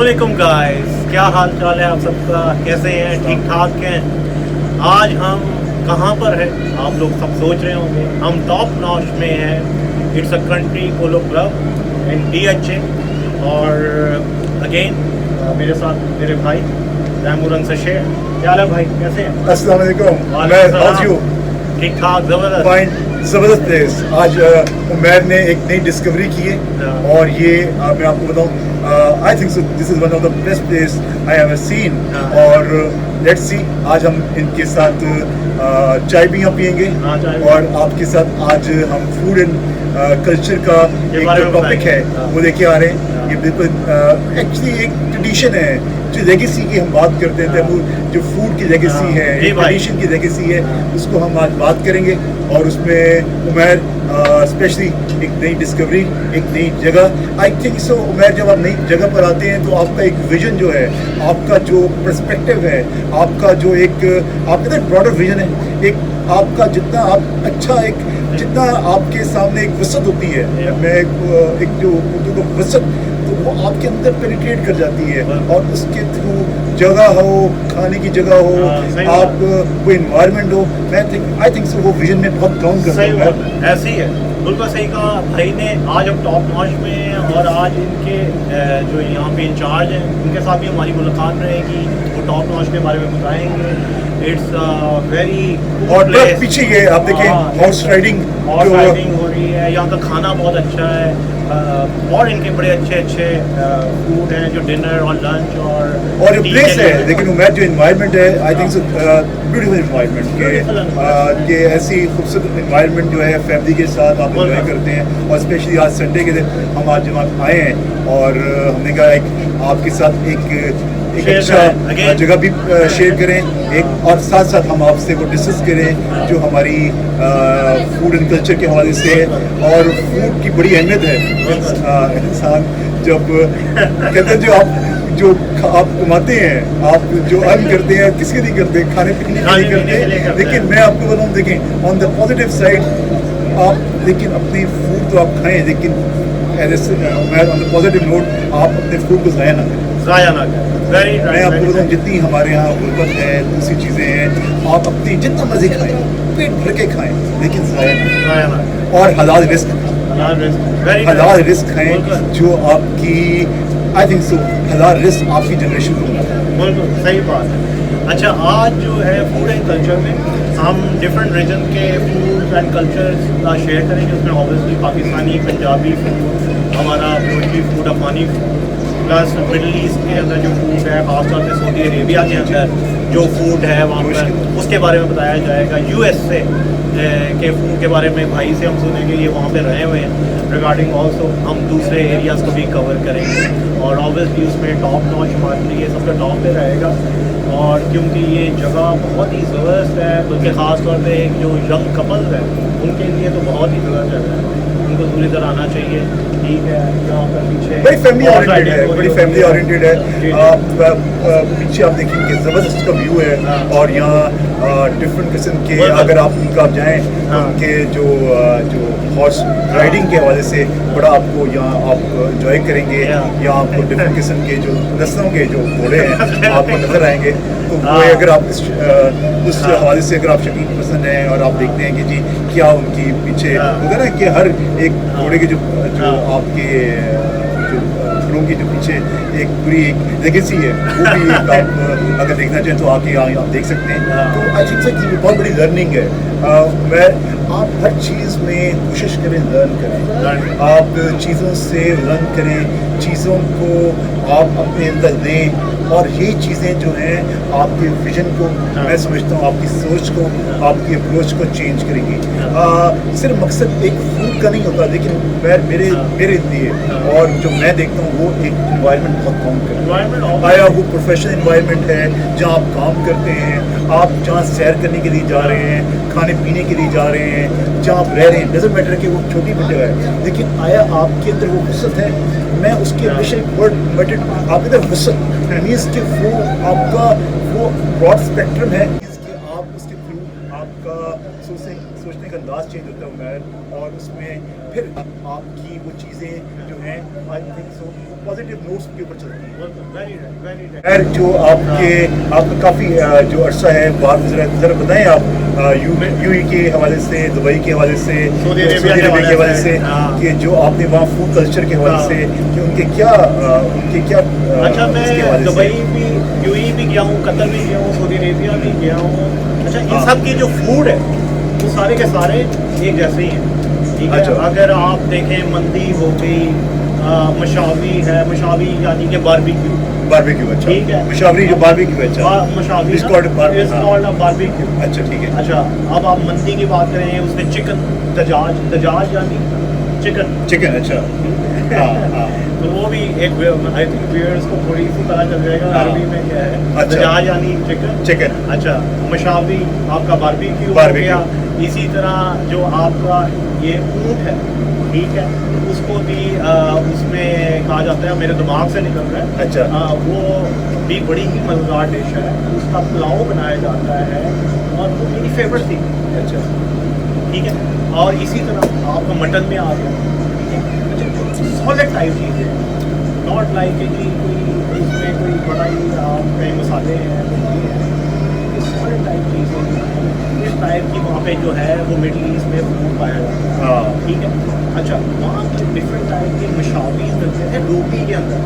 अस्सलामुअलैकुम गाइस, क्या हाल चाल है आप सबका? कैसे हैं? ठीक ठाक हैं? आज हम कहाँ पर हैं आप लोग सब सोच रहे होंगे। हम टॉप नॉच में हैं। It's a country polo club in DHA। और अगेन मेरे साथ मेरे भाई तैमूर अंसर शेर। क्या हाल है भाई, कैसे हैं? अस्सलाम वालेकुम। मैं हाउ यू? ठीक ठाक, ज़बरदस्त। फाइन, ज़बरदस्त प्लेस। आज उमैर ने एक नई डिस्कवरी की है और ये मैं आपको बताऊं, आई think so this is one of the best place I have seen. और लेट्स सी, आज हम इनके साथ चाय भी यहाँ पियेंगे और आपके साथ आज हम फूड एंड कल्चर का एक जो टॉपिक है वो लेके आ रहे हैं। ये बिल्कुल एक्चुअली एक ट्रेडिशन है, जो लेगेसी की हम बात करते हैं, वो जो फूड की लेगेसी है, ट्रेडिशन की लेगेसी है, उसको हम आज बात करेंगे। और उसमें उमैर स्पेशली एक नई डिस्कवरी, एक नई जगह। आई थिंक सो उमैर, जब आप नई जगह पर आते हैं तो आपका एक विजन जो है, आपका जो पर्सपेक्टिव है, आपका जो एक आपके अंदर ब्रॉडर विजन है, एक आपका जितना आप अच्छा एक जितना आपके सामने एक वसत होती है, मैं एक जो उर्दू को वसत, तो वो आपके अंदर पेनिट्रेट कर जाती है और उसके थ्रू जगह हो, खाने की जगह हो, आप कोई इन्वायरमेंट हो, आई थिंक सो वो विजन में बहुत काउंट करता है। ऐसे ही है, बिल्कुल सही कहा भाई ने। आज हम टॉप नॉच में हैं और आज इनके जो यहाँ पे इंचार्ज हैं उनके साथ भी हमारी मुलाकात रहेगी। वो टॉप नॉच के बारे में बताएंगे। इट्स वेरी और पीछे ये आप देखिए हॉर्स राइडिंग हो रही है। यहाँ का खाना बहुत अच्छा है और इनके बड़े अच्छे अच्छे फूड हैं, जो डिनर और लंच और जो प्लेस है। लेकिन उमैर जो इन्वायरमेंट है, आई थिंक सो ब्यूटीफुल इन्वायरमेंट के ऐसी खूबसूरत इन्वायरमेंट जो है फैमिली के साथ आप एंजॉय करते हैं। और स्पेशली आज संडे के दिन हम आज जब आए हैं और हमने कहा एक आपके साथ एक अच्छा जगह भी शेयर करें एक, और साथ साथ हम आपसे वो डिस्कस करें जो हमारी फूड एंड कल्चर के हवाले से है। और फूड की बड़ी अहमियत है। इंसान जब कहते हैं जो आप कमाते हैं, आप जो अर्न करते हैं, किसके लिए करते हैं? खाने पीने के लिए करते हैं। लेकिन मैं आपको बताऊँ, देखें ऑन द पॉजिटिव साइड, आप लेकिन अपनी फूड तो आप खाएं, लेकिन ऑन द पॉजिटिव नोट आप अपने फूड को ज़ाया ना करें। मैं आपको बताऊँ, जितनी हमारे यहाँ गुर्बत है, दूसरी चीज़ें हैं, आप अपनी जितना मर्जी खाएं, पेट भर के खाएं, लेकिन ज़ाया ना। और हलाल रिस्क खाएं, जो आपकी आई थिंक सो हलाल रिस्क आपकी जनरेशन को मिला है। बिल्कुल सही बात है। अच्छा, आज जो है फूड एंड कल्चर में हम डिफरेंट रीजन के फूड एंड कल्चर्स का शेयर करेंगे। उसमें ऑब्वियसली पाकिस्तानी, पंजाबी फूड, हमारा भोजपुरी फूड, अफगानी फूड, प्लस मिडल ईस्ट के अंदर जो फूड है, खासतौर पे सऊदी अरेबिया के अंदर जो फूड है वहाँ पर, उसके बारे में बताया जाएगा। USA के फूड के बारे में भाई से हम सुनेंगे, ये वहाँ पे रहे हुए हैं। रिगार्डिंग ऑल्सो हम दूसरे एरियाज़ को भी कवर करेंगे और ऑब्वियसली उसमें टॉप नॉच हमारे लिए सबसे टॉप पे रहेगा। और क्योंकि ये जगह बहुत ही ज़बरदस्त है, बल्कि ख़ास तौर पे एक जो यंग कपल्स है उनके लिए तो बहुत ही ज़बरदस्त जगह है, उनको दूरी तरह आना चाहिए। ठीक है, यहाँ पर पीछे बड़ी फैमिली ओरिएंटेड है, बड़ी फैमिली ओरिएंटेड है। पीछे आप देखेंगे ज़बरदस्त का व्यू है और यहाँ डिफरेंट किस्म के, अगर आप उनका जाएँ उनके जो हॉर्स राइडिंग के हवाले से बड़ा आपको यहाँ आप इंजॉय करेंगे। यहाँ आपको डिफरेंट किस्म के जो नस्लों के जो घोड़े हैं आपको नजर आएंगे। तो वो अगर आप उस हवाले से अगर आप शौकीन पसंद हैं और आप देखते हैं कि जी क्या उनकी पीछे होता है ना कि हर एक घोड़े के जो आपके जो घोड़ों की जो पीछे एक पूरी एक लेगेसी है, वो भी एक आप अगर देखना चाहें तो आके यहाँ आप देख सकते हैं। तो आई थिंक सर बहुत बड़ी लर्निंग है। आप हर चीज़ में कोशिश करें, लर्न करें, आप चीज़ों से लर्न करें, चीज़ों को आप अपने अंदर लें। और ये चीज़ें जो हैं आपके विजन को, मैं समझता हूँ आपकी सोच को, आपकी अप्रोच को चेंज करेंगी। सिर्फ मकसद एक फूड का नहीं होता, लेकिन मेरे लिए और जो मैं देखता हूँ वो एक इन्वायरमेंट बहुत काउंट करता है। आया वो प्रोफेशनल इन्वायरमेंट है जहाँ आप काम करते हैं, आप जहाँ सैर करने के लिए जा रहे हैं, खाने पीने के लिए जा रहे हैं, जहाँ आप रह रहे हैं, डजंट मैटर कि वो छोटी भी जगह है, लेकिन आया आपके अंदर वो वसत है। मैं उसके विषय वर्ड मैटर आपके अंदर वसत मीन्स कि वो आपका वो ब्रॉड स्पेक्ट्रम है, आप उसके थ्रू आपका सोचने का अंदाज चेंज होता है उमैर, और उसमें फिर आपकी वो चीज़ें जो हैं आई थिंक सो पॉजिटिव नोट्स के ऊपर चलती हैं। खैर जो आपका काफ़ी जो अरसा है बात ज़रा बताएं आप यूएई के हवाले से, दुबई के हवाले से, सऊदी अरब के हवाले से, कि जो आपने वहाँ फूड कल्चर के हवाले से कि उनके क्या अच्छा मैं दुबई भी, यूएई भी गया हूँ, कतर भी गया हूँ, सऊदी अरेबिया भी गया हूँ। अच्छा इन सब की जो फूड है वो सारे के सारे एक जैसे ही हैं, ठीक है। अच्छा। अगर आप देखें मंदी हो गई, मशावी है, मशावी यानी कि बारबेक्यू, अच्छा ठीक है। मशावरी जो बारबेक्यू है, अच्छा मशावी It's called बारबेक्यू। अच्छा ठीक है। अच्छा अब आप मंदी की बात करें, उसमें चिकन दजाज यानी चिकन अच्छा हाँ तो वो भी एक आई थिंक व्यूअर्स को थोड़ी सी पता चल जाएगा अरबी में क्या है। अच्छा। दजाज यानी चिकन। अच्छा मशावी आपका बारबेक्यू हो गया। इसी तरह जो आपका ये ऊँट है, ठीक है, उसको भी उसमें कहा जाता है, मेरे दिमाग से निकल रहा है। अच्छा वो भी बड़ी ही मज़ेदार डिश है, उसका पुलाव बनाया जाता है और वो मेरी फेवरेट थी। अच्छा ठीक है। और इसी तरह आपका मटन में आ गया, सॉलिड टाइप चीज़ है, नॉट लाइक कि कोई उसमें कोई बड़ा ही कई मसाले हैं, सॉलिड टाइप चीज़ है। इस टाइप की वहाँ पे जो है वो मिडल ईस्ट में फूड पाया जाता है, ठीक है। अच्छा वहाँ पे डिफरेंट टाइप के मशावी मिलते हैं रोटी के अंदर।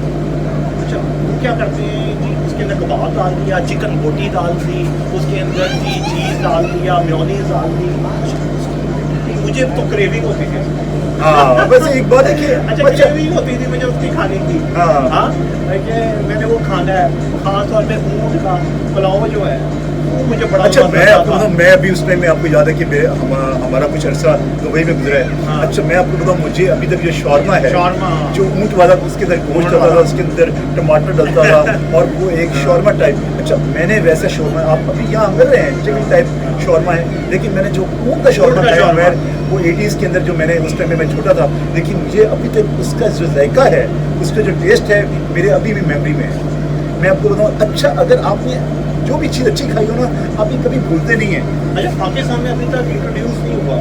अच्छा वो क्या करते हैं जी, उसके अंदर कबाब डाल दिया, चिकन बोटी डाल दी, उसके अंदर जी चीज़ डाल दिया, मेयोनीज डाल दी। मुझे तो क्रेविंग होती थी। हाँ वैसे एक बात है कि अच्छा क्रेविंग होती थी मुझे उसकी खाने की। हाँ कि मैंने वो खाना है, खास तौर पे ऊँट का पुलाव जो है वो मुझे बड़ा अच्छा मैं अभी उस टाइम में आपको याद है कि हमारा कुछ अर्सा दुबई में गुजरा है। हाँ। अच्छा मैं आपको बताऊँ, मुझे अभी तक जो शॉर्मा है, जो ऊँट वाला उसके अंदर गोश्त डालता था, उसके अंदर टमाटर डलता था और वो एक शॉर्मा टाइप। अच्छा मैंने वैसा शॉर्मा, आप अभी यहाँ मिल रहे हैं चिकन टाइप शॉर्मा है, लेकिन मैंने जो ऊँट का शॉर्मा खाया मैं वो 80s के अंदर जो मैंने उस टाइम में मैं छोटा था, लेकिन मुझे अभी तक उसका जो जायका है, उसका जो टेस्ट है मेरे अभी भी मेमोरी में है। मैं आपको बताऊँ, अच्छा अगर आपने जो भी चीज़ अच्छी खाई हो ना, आप ये कभी भूलते नहीं हैं। अच्छा पाकिस्तान में अभी तक इंट्रोड्यूस नहीं हुआ।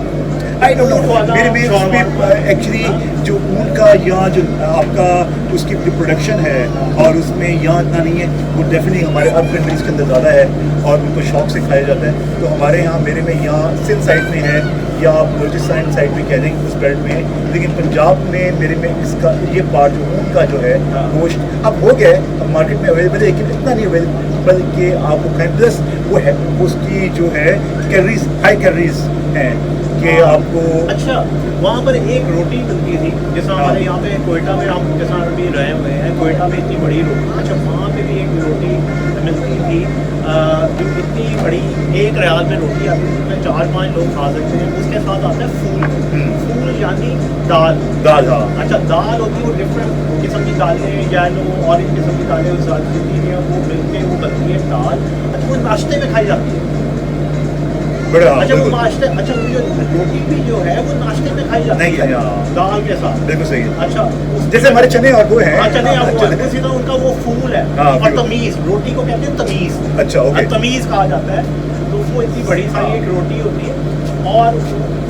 आई डोंट नो, मेरे में उसमें एक्चुअली जो ऊँट का यहाँ जो आपका उसकी जो प्रोडक्शन है और उसमें यहाँ इतना नहीं है, वो डेफिनेटली हमारे अरब कंट्रीज़ के अंदर ज़्यादा है और उनको शौक से खाया जाता है। तो हमारे यहाँ मेरे में यहाँ सिंध साइड में है या आप बलूचिस्तान साइड में कह देंगे उस बेल्ट में, लेकिन पंजाब में मेरे में इसका ये पार्ट जो ऊँट का जो है गोश्त अब हो गया है, अब मार्केट में अवेलेबल है, लेकिन इतना नहीं अवेलेबल कि आपको खाएं। प्लस वो है उसकी जो है कैलोरीज, हाई कैलोरीज हैं कि आपको। अच्छा वहाँ पर एक रोटी मिलती थी, जैसा हमारे यहाँ पे कोयटा में हम जैसा अभी रहे हुए हैं, कोयटा में इतनी बड़ी रोटी। अच्छा वहाँ पे भी एक रोटी मिलती थी जो इतनी बड़ी, 1 रियाल में रोटी आती है, उसमें 4-5 लोग खा सकते हैं। उसके साथ आता है फूल यानी दाल। हाँ अच्छा दाल होती है, वो डिफरेंट किस्म की दालें, येलो ऑरेंज किस्म की दालें उस वो मिलके वो बनती है दाल। अच्छा वो नाश्ते में खाई जाती है। अच्छा वो नाश्ते, अच्छा वो जो रोटी भी जो है वो नाश्ते में खाई जाती है दाल के साथ। बिल्कुल सही है। अच्छा जैसे हमारे चने और वो हैं, चने उसी तरह उनका वो फूल है और तमीज़, रोटी को कहते हैं तमीज़। अच्छा ओके, तमीज़ कहा जाता है। तो वो इतनी बड़ी सारी एक रोटी होती है और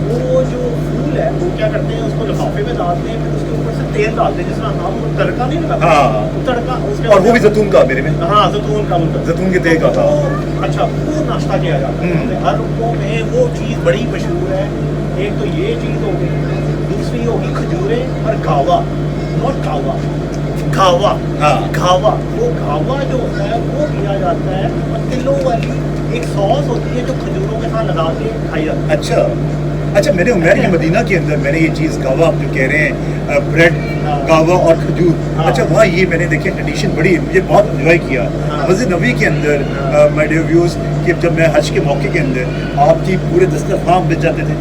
वो जो फूल है वो क्या करते हैं, उसको लिफाफे में डालते हैं, फिर उसके ऊपर से तेल डालते हैं, जिसका नाम तड़का नहीं लगाते। तड़का उसके और वो भी जैतून का मेरे में। हाँ जैतून का, जैतून के तेल का था। अच्छा वो नाश्ता किया जाता है अरबों में, वो चीज़ बड़ी मशहूर है। एक तो ये चीज़ हो गई, दूसरी होगी खजूरें और गावा, नॉट गावा, घावा। घावा, वो घावा जो होता है वो किया जाता है और तिलों वाली एक सॉस होती है जो खजूरों के साथ लगा के खाई जाती है। अच्छा मैंने उमैर की मदीना के अंदर मैंने ये चीज़ गावा आप जो कह रहे हैं, ब्रेड गावा और खजूर, अच्छा वहाँ ये मैंने देखिए ट्रेडिशन बड़ी मुझे बहुत एंजॉय किया। मस्जिद नबी के अंदर माय डियर व्यूअर्स कि जब मैं हज के मौके के अंदर आपकी पूरे दस्तरखान बिछ जाते थे,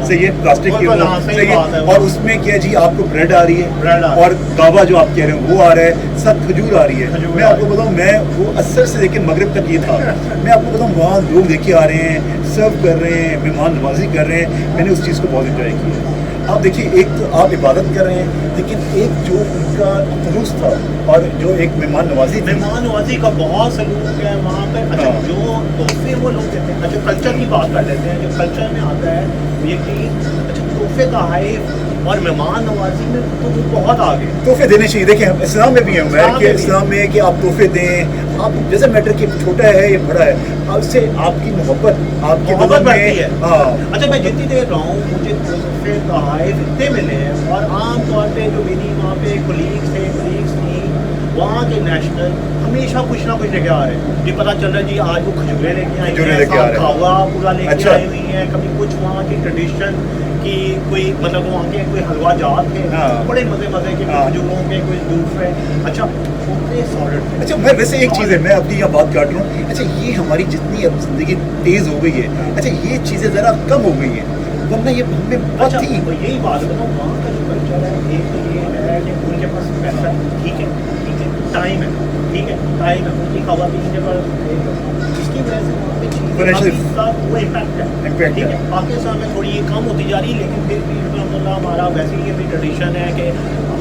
सही है, प्लास्टिक के सही है, और उसमें क्या जी आपको ब्रेड आ रही है और गावा जो आप कह रहे हैं वो आ रहा है, सब खजूर आ रही है। मैं आपको बताऊँ, मैं वो असर से लेकर मगरब तक ये था। मैं आपको बताऊँ वहाँ लोग लेके आ रहे हैं, सर्व कर रहे हैं, मेहमान नवाजी कर रहे हैं, मैंने उस चीज़ को बहुत इंजॉय किया। आप देखिए, एक तो आप इबादत कर रहे हैं, लेकिन एक जो उनका खलूस था और जो एक मेहमान नवाजी थी, मेहमान नवाजी का बहुत सलूक है वहाँ पे। अच्छा, हाँ। जो तोहफे वो लोग देते हैं, अच्छा कल्चर की बात कर लेते हैं। जो कल्चर में आता है ये कि अच्छा तोहफे का हाइप और मेहमान नवाजी में तो वो बहुत आगे। तोहफे देने चाहिए। देखिए इस्लाम में भी है उमर इस्लाम कि में भी। इस्लाम में है कि आप तोहफे दें। आप जैसे मैटर कि छोटा है या बड़ा है, उससे आपकी मोहब्बत आपके मोहब्बत दिलों बढ़ती में, है। हाँ। अच्छा, मैं जितनी देर रहा हूँ मुझे तोहफे तोहफे इतने मिले हैं, और आम तौर पे जो मेरी वहाँ पे कोलीग्स थी वहाँ के नेशनल हमेशा कुछ ना कुछ लेके आ रहे हैं। जी पता चल रहा है जी आज वो खजूरें लेके आई खजूरें हैं, लेके आ रहे हैं। खावा पूरा लेके अच्छा। आई हुई हैं, कभी कुछ वहाँ की ट्रेडिशन की कोई मतलब वहाँ के कोई हलवा जात थे, हाँ। बड़े मज़े के हाँ। खजूरों के कोई दूसरे। अच्छा उतने सॉलिड थे। अच्छा मैं वैसे एक चीज़ है, मैं अपनी यहाँ बात काट रहा हूँ। अच्छा ये हमारी जितनी अब जिंदगी तेज हो गई है, अच्छा ये चीज़ें ज़रा कम हो गई हैं, वरना ये हमें बहुत अच्छा थी। तो यही बात बताऊँ, वहाँ का जो कल्चर है एक तो ये है कि उनके पास पैसा है, ठीक है, टाइम है, ठीक है, टाइम है, उनकी खवातीन के पास, जिसकी वजह से वहाँ पे Financial- चीज़ें का वो इम्पैक्ट है। Impact ठीक है। है, पाकिस्तान में थोड़ी ये कम होती जा रही है, लेकिन फिर भी अल्हम्दुलिल्लाह हमारा वैसे ही अभी ट्रेडिशन है कि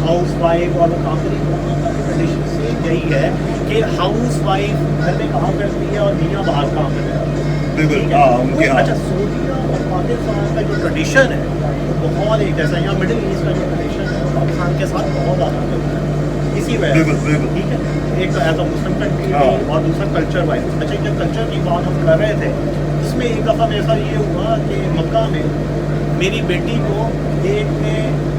हाउस वाइफ और वो काम करी। वहाँ का ट्रेडिशन से यही है कि हाउस वाइफ घर में काम करती है और मियाँ बाहर काम करता है। बिल्कुल, ठीक है? हाँ, उनके यहाँ। अच्छा सऊदीया और पाकिस्तान का जो ट्रेडिशन है वो बहुत एक जैसा, यहाँ मिडिल ईस्ट का जो ट्रेडिशन है वो पाकिस्तान के साथ बहुत ज़्यादा मिलता है। इसी वजह बिल्कुल, से बिल्कुल। ठीक है, एक तो एज अ मुस्लिम कंट्री हाँ। और दूसरा कल्चर वाइज। अच्छा जब कल्चर की बात हम कर रहे थे, उसमें एक दफ़ा मेरे साथ ये हुआ कि मक्का में मेरी बेटी को एक ने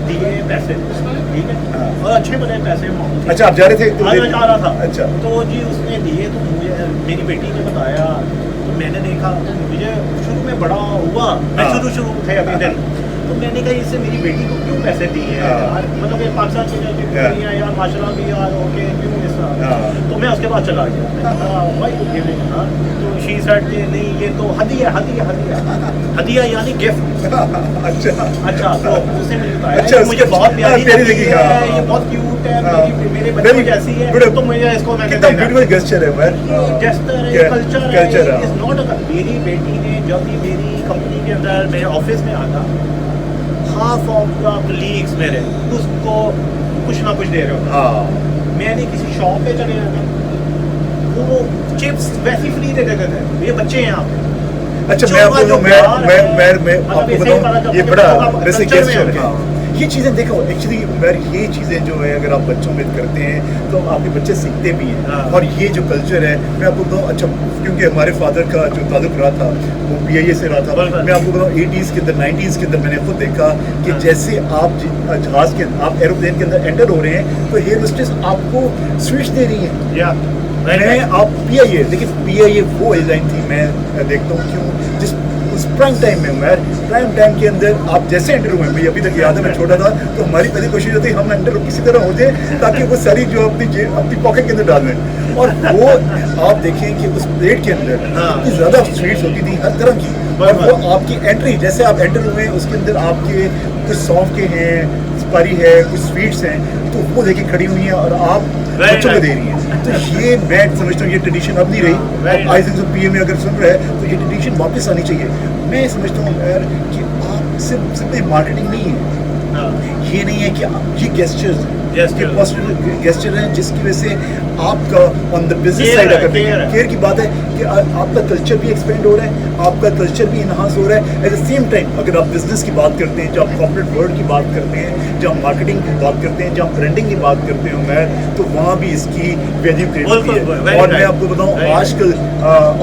दिए पैसे, ठीक है, हाँ। और अच्छे बड़े पैसे मांगे थे। अच्छा आप जा रहे थे? हाँ, मैं जा रहा था। अच्छा। तो जी उसने दिए, तो मुझे मेरी बेटी ने बताया, तो मैंने देखा, तो मुझे शुरू में बड़ा हुआ, मैं हाँ। शुरू थे अभी दिन, तो मैंने कहा इससे मेरी बेटी को क्यों पैसे दिए हैं हाँ। यार, मतलब ये पाकिस्तान की जो बेटी है यार माशाल्लाह भी यार, ओके क्यों ऐसा। हाँ। तो मैं उसके बाद चला गया, भाई तो शी सेड कि नहीं ये तो हदिया हदिया हदिया हदिया यानी गिफ्ट। अच्छा अच्छा तो उसने मुझे बताया अच्छा, कि मुझे बहुत प्यारी प्यारी लगी लगी, है, हाँ। ये बहुत क्यूट है, हाँ। मेरे बच्चों Very जैसी है, beautiful। तो मुझे इसको मैंने कितना देना। ब्यूटीफुल गेस्चर है यार। जेस्टर है, क्या- कल्चर कल्चर है, है। Is not a. मेरी बेटी ने जब भी मेरी कंपनी के अंदर मेरे ऑफिस में आता, हाफ ऑफ द कलीग्स मेरे उसको कुछ ना कुछ दे रहे हो। हाँ मैंने किसी शॉप पे चले जाना, वो चिप्स वैसे ही फ्री दे देते थे, ये बच्चे हैं यहाँ पे। अच्छा जो मैं आपको जो मैं प्यार मैं है, मैं मैं मतलब आपको इससे ही पता बताऊं, चलता ये है बड़ा कि वैसे culture में गेस्चर, है। हाँ ये चीज़ें देखो एक्चुअली ये चीज़ें जो है अगर आप बच्चों में करते हैं तो आपके बच्चे सीखते भी हैं। हाँ। और ये जो कल्चर है मैं आपको बताऊँ, अच्छा क्योंकि हमारे फादर का जो ताल्लुक रहा था वो PIA से रहा था। बिल्कुल। मैं आपको बताऊँ 80s के अंदर 90s के अंदर मैंने खुद देखा कि हाँ। जैसे आप जहाज़ के आप एरोप्लेन के अंदर एंटर हो रहे हैं तो एयर होस्टेस आपको स्विच दे रही है। या मैं आप PIA, लेकिन PIA वो एयरलाइन थी मैं देखता हूँ क्यों जिस उस प्राइम टाइम में यार, प्राइम टाइम के अंदर आप जैसे एंटर हुए, मुझे अभी तक याद है मैं छोटा था तो हमारी पहली कोशिश होती हम एंटर किसी तरह हो जाए ताकि वो सारी जो अपनी पॉकेट के अंदर डाल दें। और वो आप देखें कि उस प्लेट के अंदर हाँ। इतनी ज़्यादा स्वीट्स होती थी हर तरह की, और वो आपकी एंट्री जैसे आप एंटर हुए उसके अंदर आपके कुछ सौंफ के हैं, सुपारी है, कुछ स्वीट्स हैं, तो वो लेके खड़ी हुई हैं और आप बच्चों को दे रही हैं। तो ये मैं समझता हूँ ये ट्रेडिशन अब नहीं रही। अब आई थिंक PA में अगर सुन रहे हैं तो ये ट्रेडिशन वापस आनी चाहिए। मैं समझता हूँ यार कि आप सिर्फ मार्केटिंग नहीं है, ये नहीं है कि ये गेस्चर्स Gesture। ये पॉजिटिव गेस्चर हैं जिसकी वजह से आपका on the business Care side है, अगर care है। केयर की बात है कि आपका कल्चर भी एक्सपेंड हो रहा है, आपका कल्चर भी इन्हांस हो रहा है। एट द सेम टाइम अगर आप बिजनेस की बात करते हैं, जब आप कॉर्पोरेट वर्ल्ड की बात करते हैं, जब आप मार्केटिंग की बात करते हैं, जब आप ब्रांडिंग की बात करते हैं मैं तो वहाँ भी इसकी वैल्यू क्रिएट होती है। और मैं आपको बताऊँ आजकल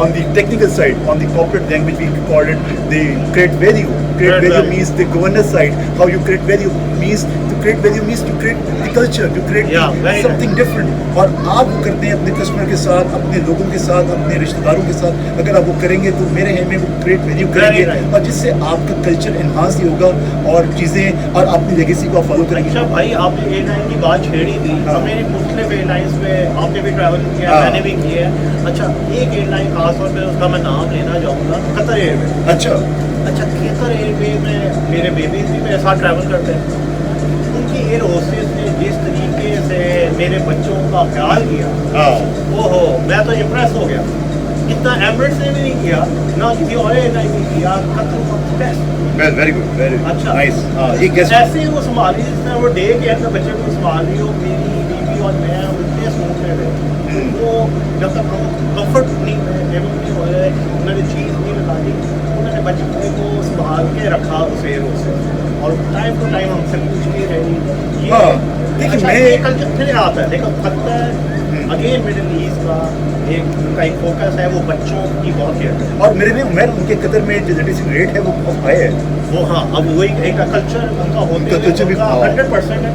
on the technical side, on the corporate language we call it the create value. Create value means the governance side. How you create value means to create value means to create the culture, to create something different. और आप वो करते हैं अपने customer के साथ, अपने लोगों के साथ, अपने रिश्तेदारों के साथ। अगर आप वो करेंगे तो मेरे है में वो क्रिएट वैल्यू करेंगे और जिससे आपका कल्चर एनहांस ही होगा और चीज़ें और अपनी लेगेसी को फॉलो करेंगे। अच्छा भाई आपने एयरलाइन की बात छेड़ी थी, हाँ। हमने मुख्तलिफ एयरलाइंस पे आपने भी ट्रैवल किया, हाँ। मैंने भी किया है। अच्छा एक एयरलाइन खास तौर पे उसका मैं नाम लेना चाहूँगा, कतर एयरवेज। अच्छा अच्छा कतर एयरवेज में मेरे बेबीज भी मेरे साथ ट्रैवल करते हैं। उनकी एयर होस्टेस ने जिस तरीके से मेरे बच्चों का ख्याल किया, हाँ ओहो मैं तो इम्प्रेस हो गया। इतना एमरेट्स ने भी नहीं किया, ना किसी और एयरलाइन ने किया, Qatar best. Very good, very अच्छा। नाइस। ये गेस्ट ऐसे ही वो संभाली जिसने वो डे केयर में बच्चे को संभाल रही हो, मेरी बीवी और मैं उतने स्मूथ में थे। वो जब तक हम कंफर्ट नहीं हुए, टेबल नहीं हो रहे, उन्होंने चीज़ नहीं निकाली, उन्होंने बच्चे को संभाल के रखा उस एयरो से, और टाइम टू टाइम हमसे पूछती रही। हाँ, देखिए अच्छा, मैं ये कल्चर फिर आता है, देखो कतर अगेन मिडिल ईस्ट का उनका एक फोकस है, वो बच्चों की बहुत केयर है। और मेरे में उम्र उनके कतर में जो जेनेटिक रेट है वो बहुत हाई है। वो हाँ, अब वही एक कल्चर उनका होते उनका हुए culture भी उनका हाँ। 100% है,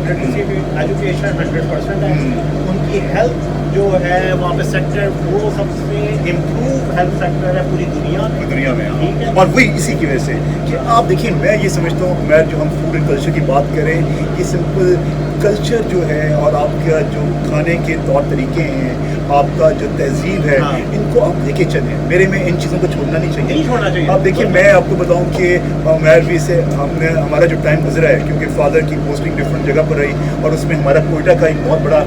एजुकेशन 100% है, उनकी हेल्थ जो है वहाँ पे सेक्टर वो सबसे इम्प्रूव हेल्थ सेक्टर है पूरी दुनिया में। दुनिया में ठीक है। और वही इसी की वजह से कि आप देखिए, मैं ये समझता हूँ, मैं जो हम फूड एंड कल्चर की बात करें, ये सिंपल कल्चर जो है और आपका जो खाने के तौर तरीके हैं, आपका जो तहजीब है, हाँ। इनको आप लेके चलें। मेरे में इन चीज़ों को छोड़ना नहीं चाहिए। नहीं छोड़ना चाहिए। आप देखिए, मैं आपको बताऊं कि उमैर भी से हमने हमारा जो टाइम गुजरा है, क्योंकि फादर की पोस्टिंग डिफरेंट जगह पर रही और उसमें हमारा कोयटा का एक बहुत बड़ा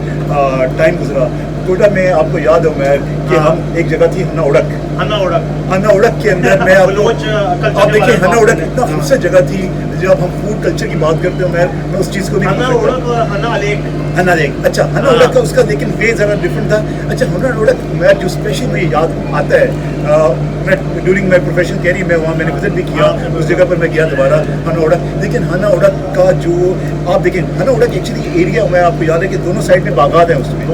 टाइम गुजरा। कोयटा में आपको याद है उमैर कि हाँ। हम एक जगह थी हन्ना उड़क। हन्ना उड़क के अंदर मैं आपको बलोच culture आप के देखिए, बारे में हन्ना बात उड़क करें। इतना खूबसूरत जगह थी। जब हम फूड कल्चर की बात करते हैं मैं उस चीज़ को नहीं हन्ना भूल सकता। उड़क और हन्ना लेक। हन्ना लेक, अच्छा हन्ना हाँ। उड़क का उसका लेकिन वे ज़रा डिफरेंट था। अच्छा, हन्ना उड़क मैं जो स्पेशल मुझे याद आता है, मैं ड्यूरिंग माई प्रोफेशन कैरियर में वहाँ मैंने विजिट भी किया, उस जगह पर मैं गया दोबारा हन्ना उड़क। लेकिन हन्ना उड़क का जो आप देखें, हन्ना उड़क एक्चुअली एरिया मैं आपको याद है कि दोनों साइड में बागात हैं उसमें,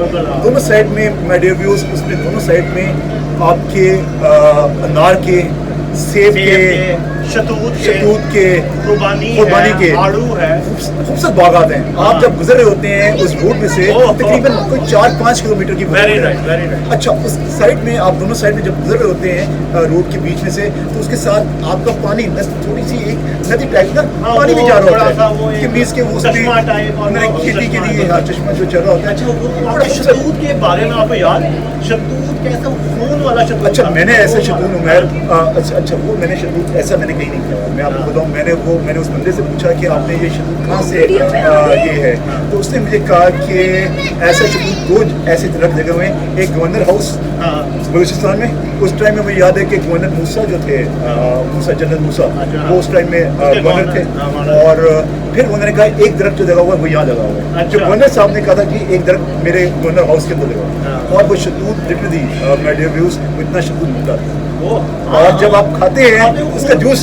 दोनों साइड में मेडियो व्यूज, उसमें दोनों साइड में आपके अनार के, सेब के, शतूत के, कुर्बानी के आड़ू है, खूबसूरत बागात हैं। आप जब गुजर रहे होते हैं उस रोड में से तकरीबन कोई 4-5 किलोमीटर की वेरी राइट। अच्छा, उस साइड में आप दोनों साइड में जब गुजर रहे होते हैं रोड के बीच में से, तो उसके साथ आपका पानी थोड़ी सी एक नदी टाइप का पानी भी जा रहा होता है कि मीन्स के वो उसमें खेती के लिए चश्मा जो चल रहा होता है। अच्छा, शतूत के बारे में आपको याद है? शतूत कैसा खून वाला शतूत? अच्छा, मैंने ऐसा शतूत उमैर अच्छा वो मैंने शतूत ऐसा मैंने कहीं नहीं किया। मैं आपको बताऊं, मैंने उस बंदे से पूछा कि आपने ये शतूत कहाँ से ये है, तो उसने मुझे कहा कि ऐसा शतूत 2 ऐसे रख जगह में, एक गवर्नर हाउस बलूचिस्तान में, उस टाइम में मुझे याद है कि गवर्नर मूसा जो थे, जनरल मूसा, वो उस टाइम में गवर्नर थे। और फिर उन्होंने कहा एक दरख्त जो लगा हुआ है वो यहाँ लगा हुआ है। जो गवर्नर साहब ने कहा था कि एक दरख्त मेरे गवर्नर हाउस के अंदर लगा, और वो शतूत लिटरली मेडियो व्यूज इतना शतूत मिलता था। और जब आप खाते हैं उसका जूस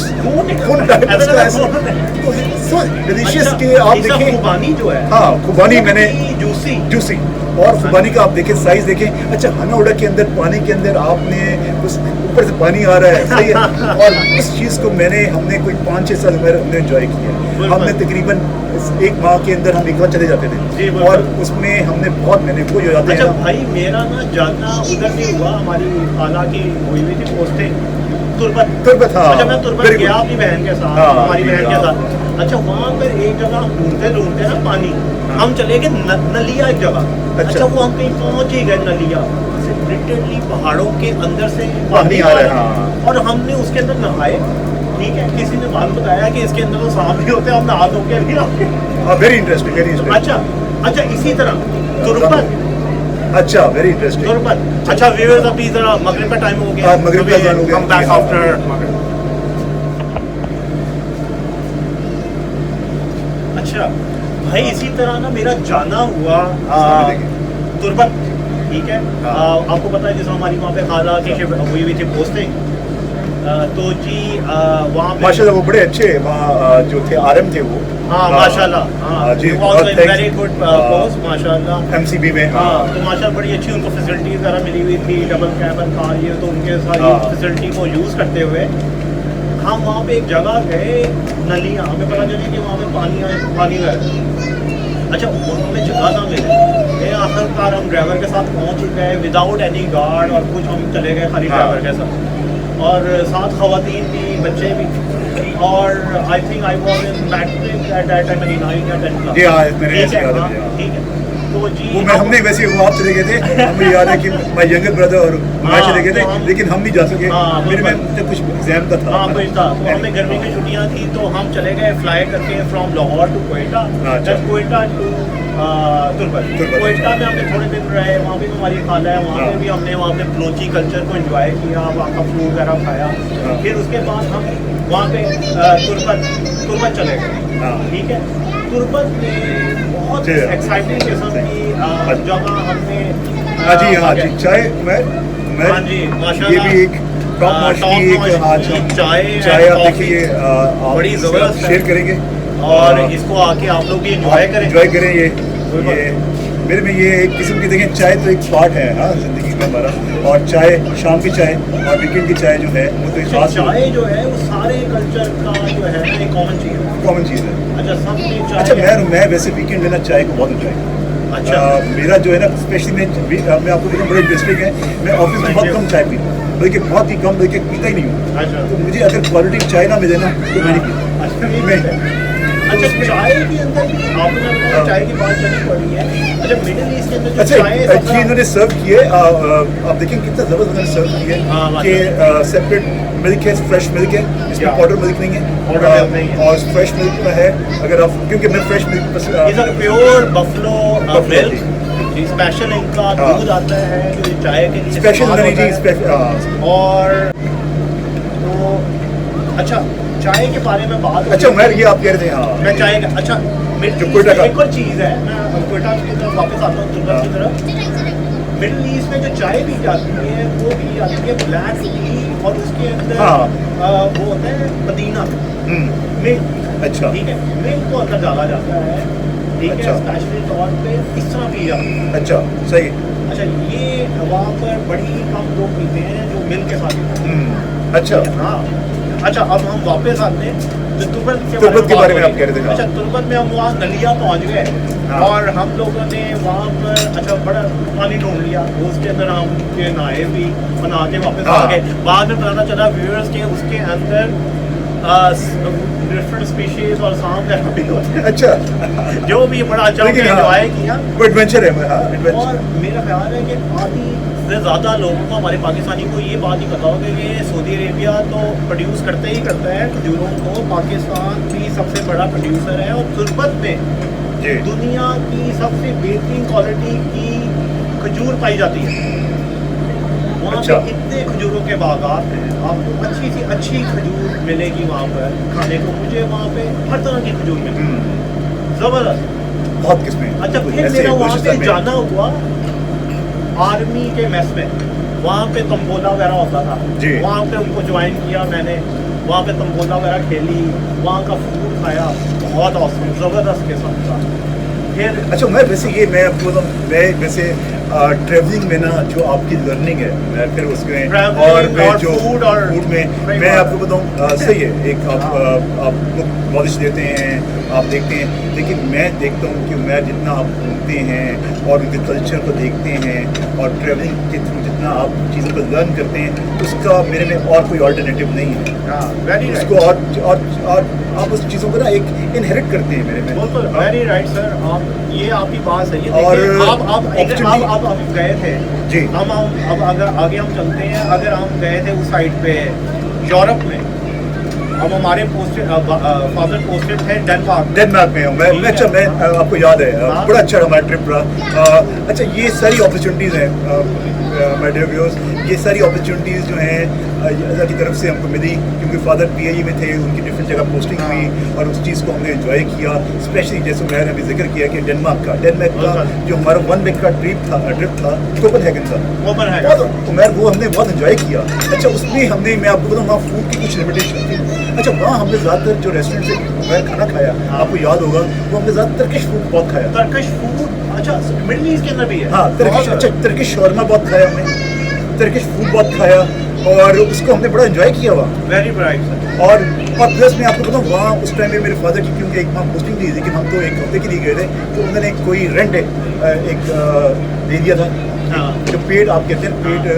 डिलीशियस के आप देखें, खुबानी जो है, हाँ खुबानी मैंने जूसी और खुबानी का आप देखें साइज देखें। अच्छा, हन्ना उड़क के अंदर पानी के अंदर आपने उस ऊपर से पानी आ रहा है, सही है। और इस चीज़ को हमने कोई 5-6 साल हमने एंजॉय किया। हमने तकरीबन 1 माह के अंदर हम एक बार चले जाते थे और उसमें हमने बहुत मैंने वो जो जाते हैं। अच्छा भाई, मेरा ना जाना उधर नहीं हुआ, हमारी खाला की हुई थी पोस्टिंग तुर्बत। हाँ। अच्छा, मैं तुर्बत गया अपनी बहन के साथ, हमारी बहन के साथ। अच्छा, वहाँ पर एक जगह हम ढूंढते ना पानी, हम चले गए नलिया एक जगह। अच्छा, वो हम कहीं पहुँच ही गए नलिया, लिटरली पहाड़ों के अंदर से पानी आ रहा है और हमने उसके अंदर नहाए। ठीक है, किसी ने बात बताया कि इसके अंदर तो सांप भी होते हैं, हम नहा धो के भी वेरी इंटरेस्टिंग। अच्छा, इसी तरह तुर्बत। अच्छा, वेरी इंटरेस्टिंग तुर्बत। अच्छा व्यूअर्स, अभी जरा मगरिब का टाइम हो गया, मगरिब का टाइम हो गया, कम बैक आफ्टर मगरिब। अच्छा भाई, इसी तरह ना मेरा जाना हुआ तुर्बत। ठीक है, आपको पता है जिस हमारी वहाँ पे खाला की हुई थी पोस्टिंग, तो जी वहाँ पे माशाल्लाह वो बड़े अच्छे वहाँ जो थे आरएम थे वो। हाँ माशाल्लाह, हाँ जी, वेरी गुड पोस्ट माशाल्लाह। एमसीबी में हाँ, तो माशाल्लाह बड़ी अच्छी उनको फैसिलिटीज वगैरह मिली हुई थी, डबल कैबिन कार, ये तो उनके सारी फैसिलिटी को यूज़ करते हुए हम वहाँ पे एक जगह गए, नलियाँ, हमें पता चली कि वहाँ पे पानी है। अच्छा, हमें जगह ना मिले, आखिरकार हम ड्राइवर के साथ पहुँच गए विदाउट एनी गार्ड और कुछ, हम चले गए खाली ड्राइवर के साथ, और साथ खवातीन भी, बच्चे भी। और I think I was in matric at that time, 9 या 10 क्लास। जी हाँ, मैंने ऐसे याद है। ठीक है, तो जी वो हमने वैसे वो आप चले गए थे, हमें याद है कि माय यंगर ब्रदर और मैं चले गए थे, लेकिन हम नहीं जा सके। मेरे में कुछ एग्जाम का था। हाँ, कुछ था, तो हमें गर्मी की छुट्टियाँ थी, तो हम चले गए फ्लाई करके from Lahore to Quetta, then Quetta to Turbat. Turbat. Quetta में हमने थोड़े दिन रहे, वहाँ भी हमारी खाला है, वहाँ पे भी हमने वहाँ पे बलोची कल्चर को एंजॉय किया, वहाँ का फूड वगैरह खाया। फिर उसके बाद हम वहाँ पे तुर्बत चले गए। हाँ। ठीक है, तुर्बत में बहुत जी। एक्साइटिंग किस्म की जगह हमने हाँ जी, हाँ जी, चाय मैं हाँ जी, ये माशाल्लाह। भी एक टॉप नॉच टॉप की नॉच एक आज की हम चाय चाय आप कॉफी देखिए आप बड़ी इसका ज़बरदस्त है। शेयर करेंगे और इसको आके आप लोग भी एंजॉय करें। एंजॉय करें। ये मेरे में ये एक किस्म की देखें, चाय तो एक पार्ट है हाँ जिंदगी का हमारा, और चाय शाम की चाय और वीकेंड की चाय जो है वो तो एक खास चाय जो है वो सारे कल्चर का जो है एक कॉमन चीज़ है। कॉमन चीज़ है। अच्छा, सबने चाय अच्छा मैं वैसे वीकेंड में ना चाय को बहुत एंजॉय करता हूँ। अच्छा। मेरा जो है ना स्पेशली मैं आपको देखूँ बड़ा इंटरेस्टिंग है, मैं ऑफिस में बहुत कम चाय पीता हूँ, बल्कि बहुत ही कम, बल्कि पीता ही नहीं हूँ। अच्छा। तो मुझे अगर क्वालिटी चाय ना मिले ना तो मैं नहीं पीता। अच्छा, अच्छा, चाय के अंदर भी आपने बताया चाय की बात चली पड़ी है। अच्छा, मिडिल ईस्ट के अंदर जो अच्छा चाय एक्चुअली इन्होंने सर्व किए, आप देखें कितना जबरदस्त उन्होंने सर्व किए हाँ, कि सेपरेट मिल्क है, फ्रेश मिल्क है, इसमें Yeah. पाउडर मिल्क नहीं है, Powder milk नहीं है। और फ्रेश मिल्क में है। अगर आप, क्योंकि मैं fresh milk is a pure buffalo Buffalo, milk, special इनका हाँ। दूध आता है जो चाय के लिए स्पेशल इस्तेमाल नहीं जी, होता है। स्पेशल। और तो अच्छा, चाय के बारे में बात अच्छा मैं ये आप कह रहे थे हाँ, मैं चाय का अच्छा जो कोयटा का- एक और चीज़ है, मैं कोयटा की तरफ वापस आता हूँ, तुर्बत की तरफ। मिडिल ईस्ट में जो चाय पी जाती है वो पी जाती है ब्लैक टी, और उसके अंदर हाँ। वो होता है पुदीना मिल्क। अच्छा। ठीक है, मिल्क को अंदर डाला जाता है। ठीक है, अच्छा। स्पेशली तौर पे इस तरह पी जाती है। अच्छा सही। अच्छा, ये वहाँ पर बड़ी कम लोग पीते हैं जो मिल्क के साथ पीते हैं। अच्छा हाँ। अच्छा, अब हम वापस आते हैं तो तुर्बत तुर्बत के बारे में बात आप कह रहे थे, हाँ। अच्छा, तुर्बत में हम वहाँ नलिया पहुँच गए, हाँ। और हम लोगों ने वहाँ पर अच्छा बड़ा पानी ढूंढ लिया, उसके अंदर हम नहाए भी, बना के वापस आ हाँ। गए। बाद में पता चला व्यूअर्स के उसके अंदर डिफरेंट स्पीशीज और सांप भी होते हैं। अच्छा जो भी बड़ा अच्छा लेकिन हाँ, एंजॉय किया। वो एडवेंचर है हाँ, एडवेंचर। और मेरा ख्याल है कि आधी से ज़्यादा लोगों को, हमारे पाकिस्तानी को ये बात ही पता होगा कि सऊदी अरेबिया तो प्रोड्यूस करते ही करता है खजूरों को, पाकिस्तान भी सबसे बड़ा प्रोड्यूसर है, और तुर्बत में जी। दुनिया की सबसे बेहतरीन क्वालिटी की खजूर पाई जाती है। वहाँ अच्छा। पे इतने खजूरों के बागात हैं, आपको अच्छी सी अच्छी खजूर मिलेगी वहाँ पर खाने को। मुझे वहाँ पे हर तरह की खजूर मिली, ज़बरदस्त। बहुत किस्में। अच्छा, फिर ऐसे मेरा वहाँ पे बलूचिस्तान में- जाना हुआ आर्मी के मेस में, वहाँ पे तंबोला वगैरह होता था जी। वहाँ पे उनको ज्वाइन किया मैंने, वहाँ पे तंबोला वगैरह खेली, वहाँ का फूड खाया, बहुत औसम ज़बरदस्त किस्म का। फिर अच्छा मैं आपको बताऊं, मैं वैसे ट्रैवलिंग में ना जो आपकी लर्निंग है, मैं फिर उसमें Travelling और मैं और जो food और फूड में सही मैं बात आपको बताऊं सही है, एक आप लोग नॉलेज देते हैं, आप देखते हैं, लेकिन मैं देखता हूं कि मैं जितना आप घूमते हैं और उनके कल्चर को देखते हैं और ट्रैवलिंग के थ्रू जितना आप चीज़ों को लर्न करते हैं, उसका मेरे में और कोई अल्टरनेटिव नहीं है। वेरी राइट, उसको और आप उस चीज़ों को ना एक इनहेरिट करते हैं मेरे में। बिल्कुल वेरी राइट सर, आप ये आपकी बात सही है। और देखिए, आप opportunity- आप गए थे जी। हम अब अगर आगे हम चलते हैं, अगर हम गए थे उस साइड पे यूरोप में, अब हमारे फादर पोस्टेड थे डेनमार्क में हूँ मैं। ठीक है। अच्छा मैं आपको याद है हाँ। बड़ा अच्छा हमारा ट्रिप रहा। अच्छा ये सारी अपॉर्चुनिटीज़ हैं माय डियर व्यूअर्स, ये सारी अपॉर्चुनिटीज़ जो हैं अल्लाह की तरफ से हमको मिली, क्योंकि फादर पीआईई में थे, उनकी डिफरेंट जगह पोस्टिंग हुई और उस चीज़ को हमने एंजॉय किया। स्पेशली जैसे मैंने अभी जिक्र किया कि डेनमार्क का जो हमारा 1 वीक का ट्रिप था कोपेनहेगन का, ओपन है। वो हमने बहुत एंजॉय किया। अच्छा उसमें हमने, मैं आपको बताऊँ, वहाँ फूड की कुछ लिमिटेशन थी। अच्छा वहाँ हमने ज़्यादातर जो रेस्टोरेंट से मैं खाना खाया, आपको याद होगा, वो हमने ज़्यादा टर्किश फूड बहुत खाया। टर्किश फूड, अच्छा मिडिल ईस्ट के अंदर भी है। हाँ टर्किश, अच्छा टर्किश शौरमा बहुत खाया हमने, टर्किश फूड बहुत खाया और उसको हमने बड़ा एंजॉय किया वहाँ। Very bright sir. और प्लस मैं आपको बताऊँ, वहाँ उस टाइम में मेरे फादर की क्योंकि एक वहाँ पोस्टिंग थी, लेकिन हम तो एक हफ्ते के लिए गए थे, तो उन्होंने कोई रेंट एक दे दिया था। हाँ। जो पेड आप कहते हैं, पेड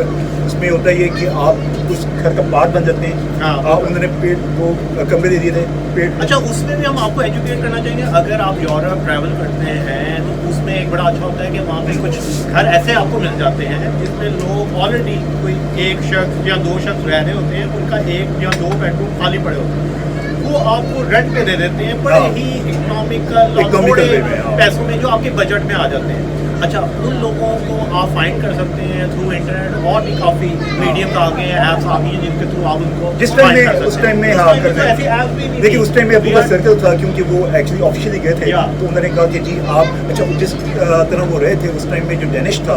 उसमें होता है ये कि आप उस घर का पार्ट बन जाते हैं। हाँ। उन्होंने पेड वो कमरे दे दिए थे पेड। अच्छा, उसमें भी हम आपको एजुकेट करना चाहेंगे, अगर आप यूरोप ट्रैवल करते हैं तो उसमें एक बड़ा अच्छा होता है कि वहाँ पे कुछ घर ऐसे आपको मिल जाते हैं जिसमें लोग ऑलरेडी कोई एक शख्स या 2 शख्स रह रहे होते हैं, उनका 1 या 2 बेडरूम खाली पड़े होते हैं, वो आपको रेंट पे दे देते हैं बड़े हाँ। ही इकोनॉमिकल और Economical थोड़े way में, हाँ। पैसों में जो आपके बजट में आ जाते हैं। अच्छा, उन लोगों को आप फाइंड कर सकते हैं थ्रू इंटरनेट, और भी काफ़ी मीडियम आ गए हैं, ऐप्स आ गई हैं जिनके थ्रू आप उनको जिस टाइम find में कर सकते उस हैं। टाइम में उस हाँ time कर तो ऐसी ऐप्स भी नहीं देखिए थी। उस टाइम में अबू का सर्कल था, क्योंकि वो एक्चुअली ऑफिशियली गए थे, या। तो उन्होंने कहा कि जी आप अच्छा जिस तरह वो रहे थे उस टाइम में, जो डेनिश था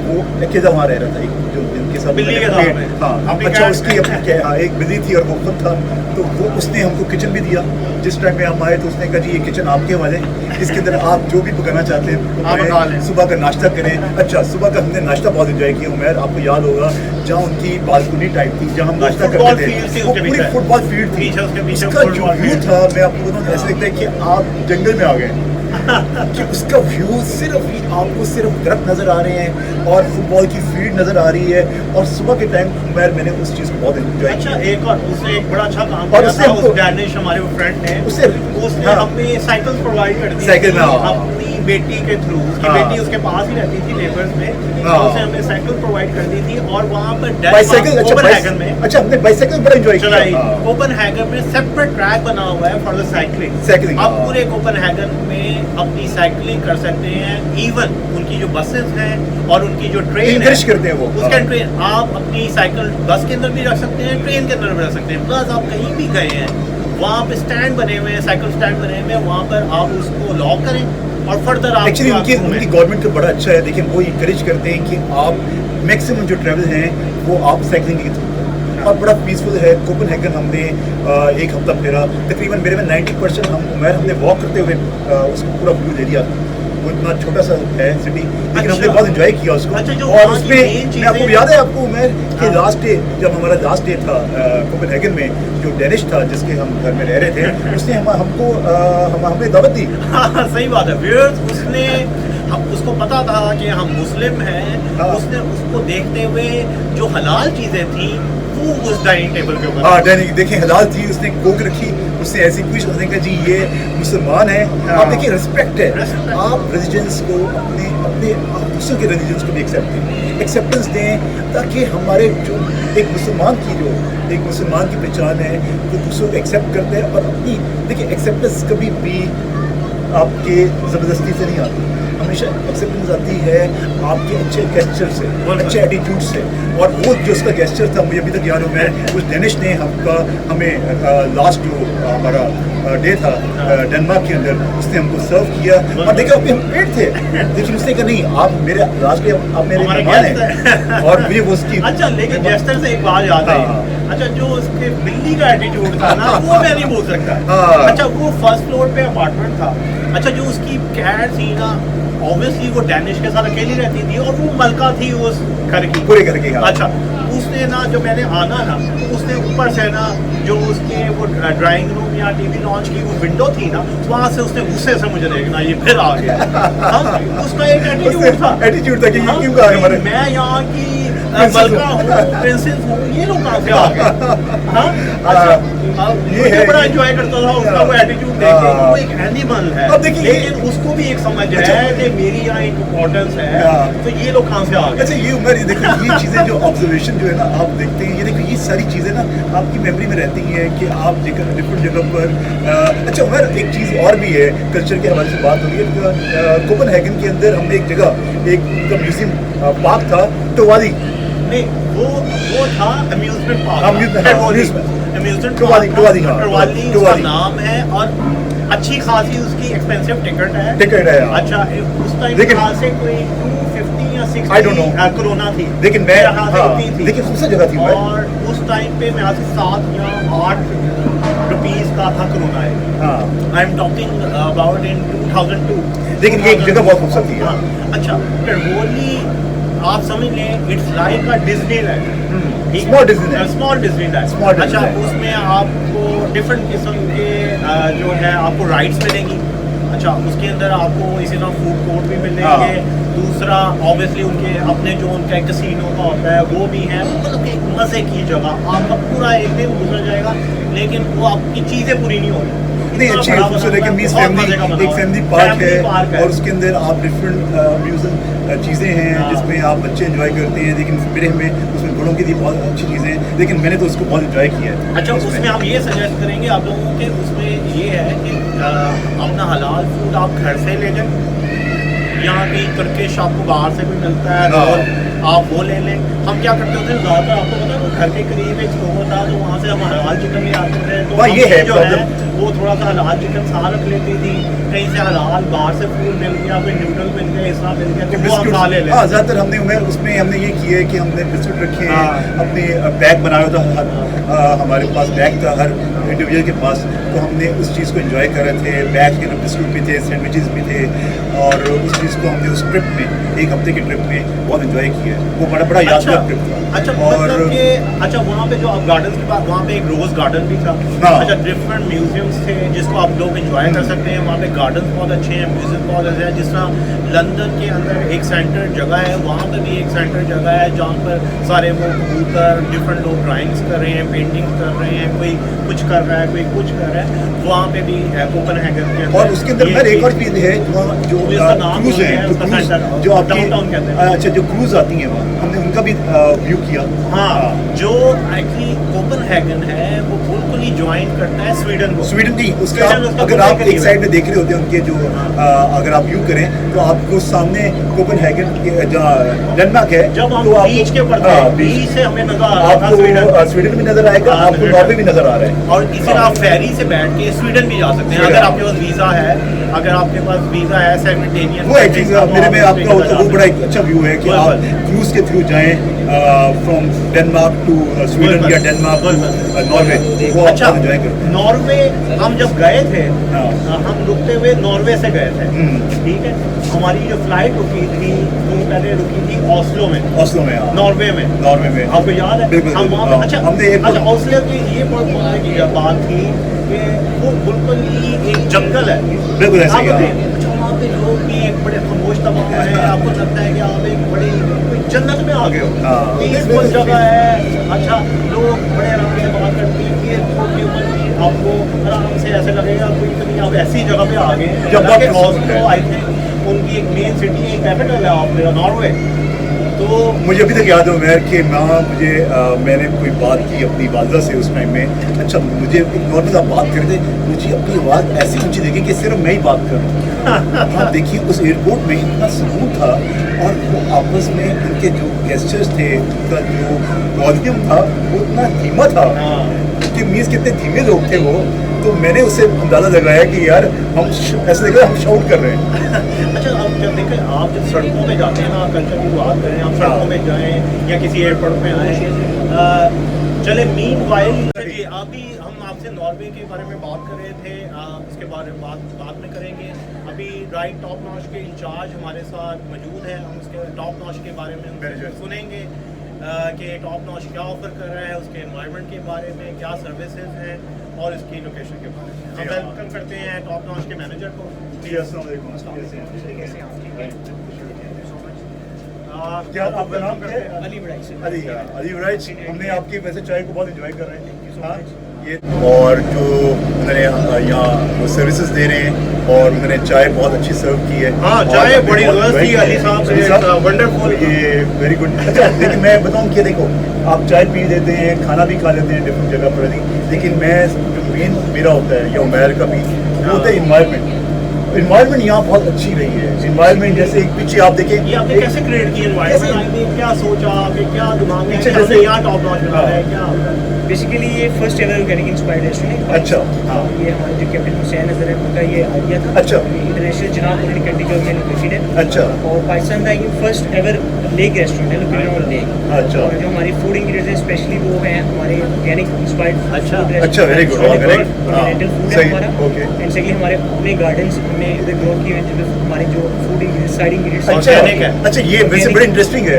वो अकेला वहाँ रह रहा था, एक जो जिनके साथ बिल्ली के उन्होंने साथ में। हाँ अपनी अच्छा cat- उसकी अपनी हाँ एक बिल्ली थी और वो खुद था, तो वो उसने हमको किचन भी दिया। जिस टाइम में हम आए तो उसने कहा जी ये किचन आपके हवाले, इसके अंदर आप जो भी पकाना चाहते हैं वो आप पका लें। पकाएं, सुबह का नाश्ता करें। अच्छा सुबह का हमने नाश्ता बहुत एंजॉय किया उमर, आपको याद होगा जहाँ उनकी बालकनी टाइप थी जहाँ हम नाश्ता फुटबॉल करते फील्ड थी थे, वो उसके पूरी पीछे। फुटबॉल फील्ड थी। पीछे उसके पीछे उसका जो फुटबॉल व्यू फील्ड। था, मैं आपको बताऊं ऐसा लगता है कि आप जंगल में आ गए कि उसका व्यू सिर्फ आपको सिर्फ दरख्त नजर आ रहे हैं और फुटबॉल की फील्ड नजर आ रही है, और सुबह के टाइम मैंने उस चीज़ को बहुत एंजॉय अच्छा, किया। एक और उसने एक बड़ा अच्छा काम और किया उसने था, हमको- उस डैनिश हमारे फ्रेंड ने उसने हाँ। हमें साइकिल प्रोवाइड कर दी साइकिल थी में, हाँ। अपनी बेटी के थ्रू। उसकी हाँ। बेटी उसके पास ही रहती थी लेबर्स में, तो हाँ। उसने हमें साइकिल प्रोवाइड कर दी थी, और वहाँ पर बाइसाइकिल कोपेनहेगन में अच्छा हमने बाइसाइकिल बड़ा एंजॉय चलाई। किया। हाँ। कोपेनहेगन में सेपरेट ट्रैक बना हुआ है फॉर द साइकिलिंग। साइकिलिंग, आप हाँ। पूरे कोपेनहेगन में अपनी साइकिलिंग कर सकते हैं। इवन उनकी जो बसेस हैं और उनकी जो ट्रेन है, Encourage करते हैं वो। उसका हाँ। ट्रेन आप अपनी साइकिल बस के अंदर भी रख सकते हैं, ट्रेन के अंदर भी रख सकते हैं। प्लस आप कहीं भी गए हैं, वहाँ पे स्टैंड बने हुए हैं, साइकिल स्टैंड बने हुए हैं, वहाँ पर आप उसको लॉक करें और फर्दर आप एक्चुअली उनकी गवर्नमेंट का बड़ा अच्छा है, लेकिन वो इंकरेज करते हैं कि आप मैक्सिमम जो ट्रैवल हैं वो आप साइकिलिंग के थ्रू करें, और बड़ा पीसफुल है। कोपेनहेगन हमने एक हफ्ता फेरा, तकरीबन मेरे में 90% हमने वॉक करते हुए उसको पूरा व्यू ले लिया। वो इतना छोटा सा है सिटी, लेकिन हमने अच्छा। बहुत एंजॉय किया उसको। अच्छा, जो और वहाँ की उसमें main मैं चीज़ें आपको हैं- याद है आपको उमर कि हाँ। लास्ट डे जब हमारा लास्ट डे था कोपेनहेगन में, जो डेनिश था जिसके हम घर में रह रहे थे, उसने हमको हमें दावत दी। हाँ, सही बात है व्यूअर्स। उसने उसको पता था कि हम मुस्लिम हैं। हाँ। उसने उसको देखते हुए जो हलाल चीज़ें थी वो उस डाइनिंग टेबल के ऊपर हाँ डैनी देखें हलाल थी, उसने कोक रखी, उसने ऐसी पूछ, उसने कहा जी ये मुसलमान है। हाँ। आप देखिए रिस्पेक्ट है, Respect। आप रेजिडेंस को अपने अपने आप दूसरों के रेजिडेंस को भी एक्सेप्टेंस दें, ताकि हमारे जो एक मुसलमान की पहचान है वो दूसरों को एक्सेप्ट करते हैं। और अपनी देखिए एक्सेप्टेंस कभी भी आपके ज़बरदस्ती से नहीं आती, हमेशा एक्सेप्टेंस आती है आपके अच्छे गेस्चर से, अच्छे एटीट्यूड से। और वो जो उसका गेस्चर था मुझे अभी तक याद हो, मैं उस डेनिश ने हमें लास्ट जो हमारा डे था डेनमार्क के अंदर, उसने हमको सर्व किया। और देखिए अभी हम पेट थे, लेकिन उसने कहा नहीं आप मेरे लास्ट डे आप मेरे हमारे मेहमान guest हैं, और मुझे वो उसकी अच्छा, लेकिन जेस्टर से एक बात याद आई। हाँ। अच्छा, जो उसके बिल्ली का एटीट्यूड था ना वो मैं नहीं भूल सकता। हाँ। अच्छा, वो फर्स्ट फ्लोर पे अपार्टमेंट था। अच्छा, जो उसकी कैट थी ना, ऑब्वियसली वो डैनिश के साथ अकेली रहती थी और वो मलका थी उस घर की, पूरे घर की। हाँ। अच्छा, उसने ना जो मैंने आना ना, तो उसने ऊपर से ना जो उसके वो ड्राइंग रूम या टीवी लॉन्च की वो विंडो थी ना, वहाँ से उसने गुस्से से मुझे देखना ये फिर आ गया। हाँ, उसका एक एटीट्यूड था कि हाँ, क्यों कहा हमारे मैं यहाँ की मलका हूँ, प्रिंसेस हूँ, ये लोग कहाँ से आ गए? हाँ, अच्छा, ये मुझे है बड़ा ये- एंजॉय करता था उसका वो एटीट्यूड देख के। हाँ। वो एक एनिमल है, अब देखिए ये- लेकिन उसको भी एक समझ अच्छा। है कि मेरी यहाँ एक इम्पोर्टेंस है, हाँ। तो ये लोग कहाँ से आ गए? अच्छा ये उम्र ये देखो ये चीज़ें जो ऑब्जर्वेशन जो है ना आप देखते हैं, ये देखो ये सारी चीज़ें ना आपकी मेमोरी में रहती हैं कि आप डिफरेंट जगह पर अच्छा उम्र एक चीज़ और भी है कल्चर के हवाले से बात हो रही है। कोपेनहेगन के अंदर हमने एक जगह एक म्यूजियम पार्क था टोवाली। नहीं, वो था अम्यूजमेंट पार्क, अम्यूजमेंट टोवाली, हाँ, टोवाली उसका टोवाली। नाम है, और अच्छी खासी उसकी एक्सपेंसिव टिकट है। हाँ। अच्छा, उस टाइम लेकिन- यहाँ से कोई 250 या 60 I don't know। कोरोना थी, लेकिन मैं यहाँ से हाँ, इतनी थी। लेकिन दूसरी जगह थी मैं। और उस टाइम पे मेरे से 7 या 8 रुपीस का था कोरोना है। हाँ I am talking about in 2002। लेकिन ये एक जगह बहुत खूबसूरत थी। हाँ, अच्छा, टरवोली आप समझ लें it's like a Disneyland. Small Disneyland. Small Disneyland. Small अच्छा, Disneyland। उसमें आपको डिफरेंट किस्म के जो है आपको राइड्स मिलेंगी। अच्छा, उसके अंदर आपको इसी तरह फूड कोर्ट भी मिलेंगे। दूसरा ऑब्वियसली उनके अपने जो उनका एक कैसीनो का होता है वो भी है। मतलब कि एक मज़े की जगह, आपका पूरा एक दिन गुजर जाएगा, लेकिन वो आपकी चीज़ें पूरी नहीं होगी। कितनी अच्छी खूबसूरत है कि मीन्स फैमिली एक फैमिली पार्क है और उसके अंदर आप डिफरेंट म्यूजिक चीज़ें हैं जिसमें आप बच्चे एंजॉय करते हैं, लेकिन मेरे में उसमें बड़ों की भी बहुत अच्छी चीज़ें हैं, लेकिन मैंने तो उसको बहुत एंजॉय किया है। अच्छा, उसमें हम ये सजेस्ट करेंगे आप लोगों के, उसमें ये है कि अपना हलाल फूड आप घर से ले जाएं, यहाँ की तुर्किश आपको बाहर से भी मिलता है रोल, आप वो ले लें। हम क्या करते होते हैं ज़्यादातर, आपको पता है घर के करीब एक स्टोर था तो वहाँ से हम हलाल चिकन ले आते थे, तो ये है जो है वो थोड़ा सा हलाल चिकन साथ रख लेती थी, कहीं से हलाल बाहर से फूड मिल गया, कोई नूडल मिल गया, इस तरह मिल गया, तो वो हम खा ले लें। हाँ, ज़्यादातर हमने उसमें हमने ये किया है कि हमने बिस्कुट रखे हैं, अपने बैग बनाया था, हमारे पास बैग था हर इंडिविजुअल के पास, तो हमने उस चीज़ को एंजॉय कर रहे थे। बैग के अंदर बिस्कुट भी थे, सैंडविचेस भी थे, और उस चीज़ को हमने उस ट्रिप में, एक हफ्ते की ट्रिप में बहुत एंजॉय किया। वो बड़ा यादगार ट्रिप था। अच्छा, और मतलब कि अच्छा, वहाँ पे जो आप गार्डन की बात, वहाँ पे एक रोज गार्डन भी था। अच्छा, डिफरेंट म्यूजियम्स थे जिसको आप लोग एंजॉय कर सकते हैं। वहाँ पे गार्डन बहुत अच्छे हैं, म्यूजियम बहुत अच्छे हैं। जिस तरह लंदन के अंदर एक सेंटर जगह है, वहाँ पे भी एक सेंटर जगह है जहाँ पर सारे वो कबूतर, डिफरेंट लोग ड्राइंग्स कर रहे हैं, पेंटिंग कर रहे हैं, कोई कुछ कर रहा है, कोई कुछ कर रहा है। वहाँ पे भी है कोपेनहेगन के अंदर। और उसके अंदर एक और चीज़ है जो क्रूज है, जो आपकी डाउनटाउन कहते हैं। अच्छा, जो क्रूज आती हैं वहाँ, हमने उनका भी व्यू किया। हाँ, जो एक्चुअली कोपेनहेगन है वो बिल्कुल ही ज्वाइन करता है स्वीडन को। स्वीडन नहीं, उसका अगर आप एक साइड में देख रहे होते हैं उनके जो अगर आप व्यू करें तो आपको सामने कोपेनहेगन जहाँ डेनमार्क है, जब हम तो बीच के ऊपर थे, बीच से हमें नजर आ रहा था आपको स्वीडन भी नजर आएगा, आपको नॉर्वे भी नजर आ रहा है, और इसी तरह आप फेरी से बैठ के स्वीडन भी जा सकते हैं अगर आपके पास वीजा है। अगर आपके पास वीजा है साइमल्टेनियस, वो एक चीज़ मेरे में आपका वो बड़ा एक अच्छा व्यू है कि आप क्रूज के थ्रू जाएं फ्रॉम डेनमार्क टू स्वीडन या डेनमार्क टू नॉर्वे, वो अच्छा, आप एंजॉय करें। नॉर्वे हम जब गए थे, हम रुकते हुए नॉर्वे से गए थे, ठीक है। हमारी जो फ्लाइट रुकी थी वो पहले रुकी थी ओस्लो में, नॉर्वे में आपको याद है? बिल्कुल, हम वहाँ अच्छा हमने अच्छा ओस्लो की ये बहुत मजे की बात थी कि वो बिल्कुल ही एक जंगल है, बिल्कुल ऐसे ही। अच्छा, वहाँ पे लोग भी एक बड़े खामोश तमाम है, आपको लगता है कि आप एक बड़ी जन्नत में आ गए हो, पीसफुल जगह है। अच्छा, लोग बड़े आराम से बात करते हैं, आपको आराम से ऐसे लगेगा कोई कभी आप ऐसी जगह पे आ गए जब ओस्लो, आई थिंक उनकी एक मेन सिटी है, कैपिटल है आपका नॉर्वे। तो मुझे अभी तक याद है उमर कि मैंने कोई बात की अपनी वालदा से उस टाइम में। अच्छा, मुझे एक नॉर्मल आप बात कर रहे थे, मुझे अपनी आवाज़ ऐसी ऊँची देखी कि सिर्फ मैं ही बात कर रहा हूँ। हाँ, देखिए उस एयरपोर्ट में इतना सुकून था, और वो आपस में उनके जो गेस्टर्स थे, उनका जो वॉल्यूम था वो इतना धीमा था कि मीन्स कितने धीमे लोग थे वो। तो मैंने उससे अंदाज़ा लगाया कि यार हम ऐसे लग रहा है हम शाउट कर रहे हैं। अच्छा, अब जब देखें आप जब सड़कों में जाते हैं ना, कल्चर की बात करें, आप सड़कों में जाएं या किसी एयरपोर्ट में आए, चले मीन वाइल जी, अभी हम आपसे नॉर्वे के बारे में बात कर रहे थे, उसके बारे में बात में करेंगे। अभी राइट टॉप नॉच के इंचार्ज हमारे साथ मौजूद हैं, हम उसके टॉप नॉच के बारे में सुनेंगे कि टॉप नॉच क्या ऑफर कर रहा है, उसके एनवायरनमेंट के बारे में, क्या सर्विसेज हैं और इसकी लोकेशन के बारे में। हम वेलकम करते हैं टॉप नॉच के मैनेजर को। क्या आपका नाम क्या है? अली वराइच। हमने आपकी वैसे चाय को बहुत एंजॉय कर रहे हैं ये, और जो उन्होंने यहाँ वो सर्विसेज दे रहे हैं और उन्होंने चाय बहुत अच्छी सर्व की है। हाँ, चाय बड़ी ज़बरदस्त थी अली साहब से, वंडरफुल, ये वेरी गुड। अच्छा, लेकिन मैं बताऊँ कि देखो, आप चाय पी लेते हैं, खाना भी खा लेते हैं डिफरेंट जगह पर, लेकिन मैं जो मेन मेरा होता है या उमर का भी, वो होता है इन्वायरमेंट यहाँ बहुत अच्छी रही है। इन्वायरमेंट जैसे एक पीछे आप देखें, ये आपने कैसे क्रिएट की एनवायरनमेंट, क्या सोचा, आपने क्या दिमाग में पीछे जैसे यहाँ टॉप नॉच बना है क्या? बेसिकली ये first ever organic inspired restaurant है। अच्छा, हाँ, ये हमारे जो कैप्टन हुसैन नजर है उनका ये आइडिया था। अच्छा, इंटरनेशनल जनाब उन्होंने कंट्री में लोकेटेड है। अच्छा, और पाकिस्तान का ये फर्स्ट एवर लेक रेस्टोरेंट है, लोकेटेड ऑन लेक। अच्छा, और जो हमारी फूड इंग्रेडिएंट्स हैं स्पेशली वो हैं हमारे ऑर्गेनिक इंस्पायर्ड। अच्छा, वेरी गुड, ऑर्गेनिक फूड है हमारा। ओके, एंड सेकंडली हमारे अपने गार्डन्स में इधर ग्रो किए हैं, जो हमारे जो फूड साइड इंग्रेडिएंट्स। अच्छा, ये वैसे बड़ा इंटरेस्टिंग है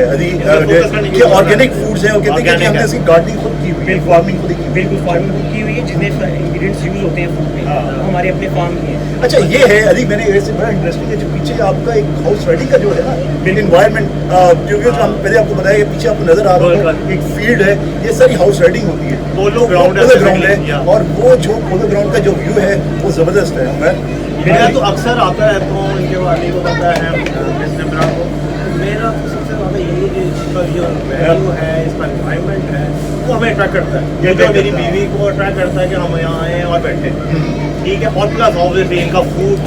कि ऑर्गेनिक फूड्स हैं, कहते हैं कि हमने उसकी गार्डनिंग खुद की हुई है, फार्मिंग खुद की, बिल्कुल फार्मिंग खुद की हुई है, जितने इंग्रेडिएंट्स यूज होते हैं फूड में वो हमारे अपने फार्म के हैं। अच्छा, ये है अली, मैंने वैसे बड़ा इंटरेस्टिंग है जो पीछे आपका एक हाउस राइडिंग का जो है ना इन्वायरमेंट, जो हम पहले आपको बताया कि पीछे आपको नजर आ रहा है एक फील्ड है, ये सारी हाउस राइडिंग होती है, पोलो ग्राउंड है, और वो जो पोलो ग्राउंड का जो व्यू है वो ज़बरदस्त है। मैं तो अक्सर आता रहता हूँ, इनके वाली को पता है मिस निम्रा को। मेरा तो सबसे ज़्यादा यही कि इसका जो वैल्यू है, इसका इन्वायरमेंट है, वो हमें अट्रैक्ट करता है। ये तो मेरी बीवी को अट्रैक्ट करता है कि हम यहाँ आए और बैठे, ठीक है। और प्लस ऑब्वियसली इनका फूड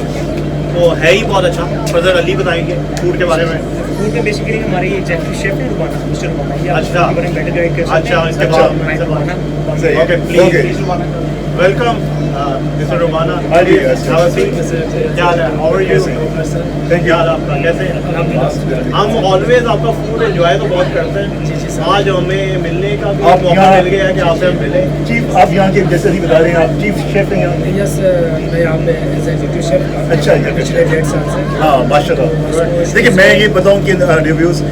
तो है ही बहुत अच्छा। फजल अली बताएंगे फूड के बारे में। फूड में बेसिकली हमारे शेफ है रुबाना, मिस्टर रुबाना। ये अच्छा। बेटर गाइड कर सकते हैं। अच्छा, इसके अच्छा। बाद रुबाना। सही। Okay, please welcome mister Rubana. हाँ जी, क्या हाल है? How are you? थैंक क्या हाल है आपका? कैसे? हम ऑलवेज आपका फूड एंजॉय तो बहुत करते हैं। आज हमें मिलने का भी आप मौका यहाँ- मिल गया है कि आपसे हम मिले। चीफ, आप यहाँ के जैसे ही बता रहे हैं, आप चीफ शेफ हैं यहाँ? यस, मैं यहाँ पे एग्जीक्यूटिव शेफ। अच्छा, ये पिछले 1.5 साल से। हाँ, माशाल्लाह। देखिए, मैं ये बताऊं कि रिव्यूज़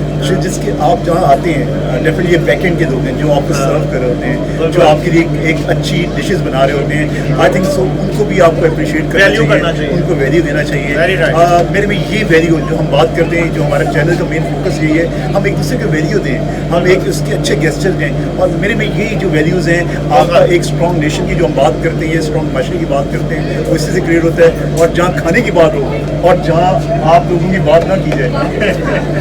जिसके आप जहाँ आते हैं, डेफिनेटली ये बैकएंड के लोग हैं जो आपको सर्व कर रहे होते हैं, जो आपके लिए एक अच्छी डिशेस बना रहे होते हैं। आई थिंक सो उनको भी आपको अप्रिशिएट Value करना चाहिए। उनको वैल्यू देना चाहिए। Very right. मेरे में ये वैल्यू जो हम बात करते हैं, जो हमारा चैनल का मेन फोकस यही है, हम एक दूसरे को वैल्यू दें, हम एक उसके अच्छे गेस्टर्स दें। और मेरे में यही जो वैल्यूज़ हैं, आपका एक स्ट्रॉन्ग नेशन की जो हम बात करते हैं, स्ट्रॉन्ग माशरे की बात करते हैं, वो इसी से क्रिएट होता है। और जहाँ खाने की बात हो और जहाँ आप लोगों की बात ना की जाए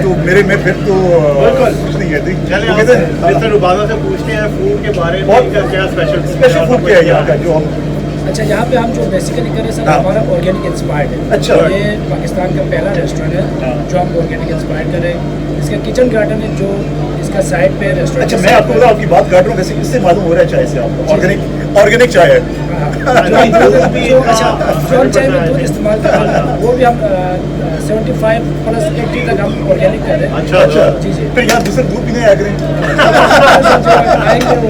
तो मेरे में फिर तो कुछ नहीं कहती। चलिए वो हम कहते हैं, मिस्टर रुबाना से पूछते हैं फूड के बारे में। बहुत इनका क्या स्पेशल फूड क्या है यहाँ का जो हम? अच्छा, यहाँ पे हम जो बेसिकली कर रहे हैं सर, हाँ। हमारा ऑर्गेनिक इंस्पायर्ड है। अच्छा। ये पाकिस्तान का पहला रेस्टोरेंट है हाँ। जो हम ऑर्गेनिक इंस्पायर्ड कर रहे हैं। इसका किचन गार्डन है जो इसका साइड पे रेस्टोरेंट। अच्छा, मैं आपको बताऊँ, आपकी बात काट रहा हूँ, वैसे इससे मालूम हो रहा है चाय से आपको ऑर्गेनिक चाय है। जो चाय में दूध इस्तेमाल कर रहे हैं वो भी हम 75 प्लस 80 तक हम ऑर्गेनिक कर रहे हैं। अच्छा, अच्छा, जी जी। फिर यहाँ दूसरा दूध पीने आया करें। आएंगे वो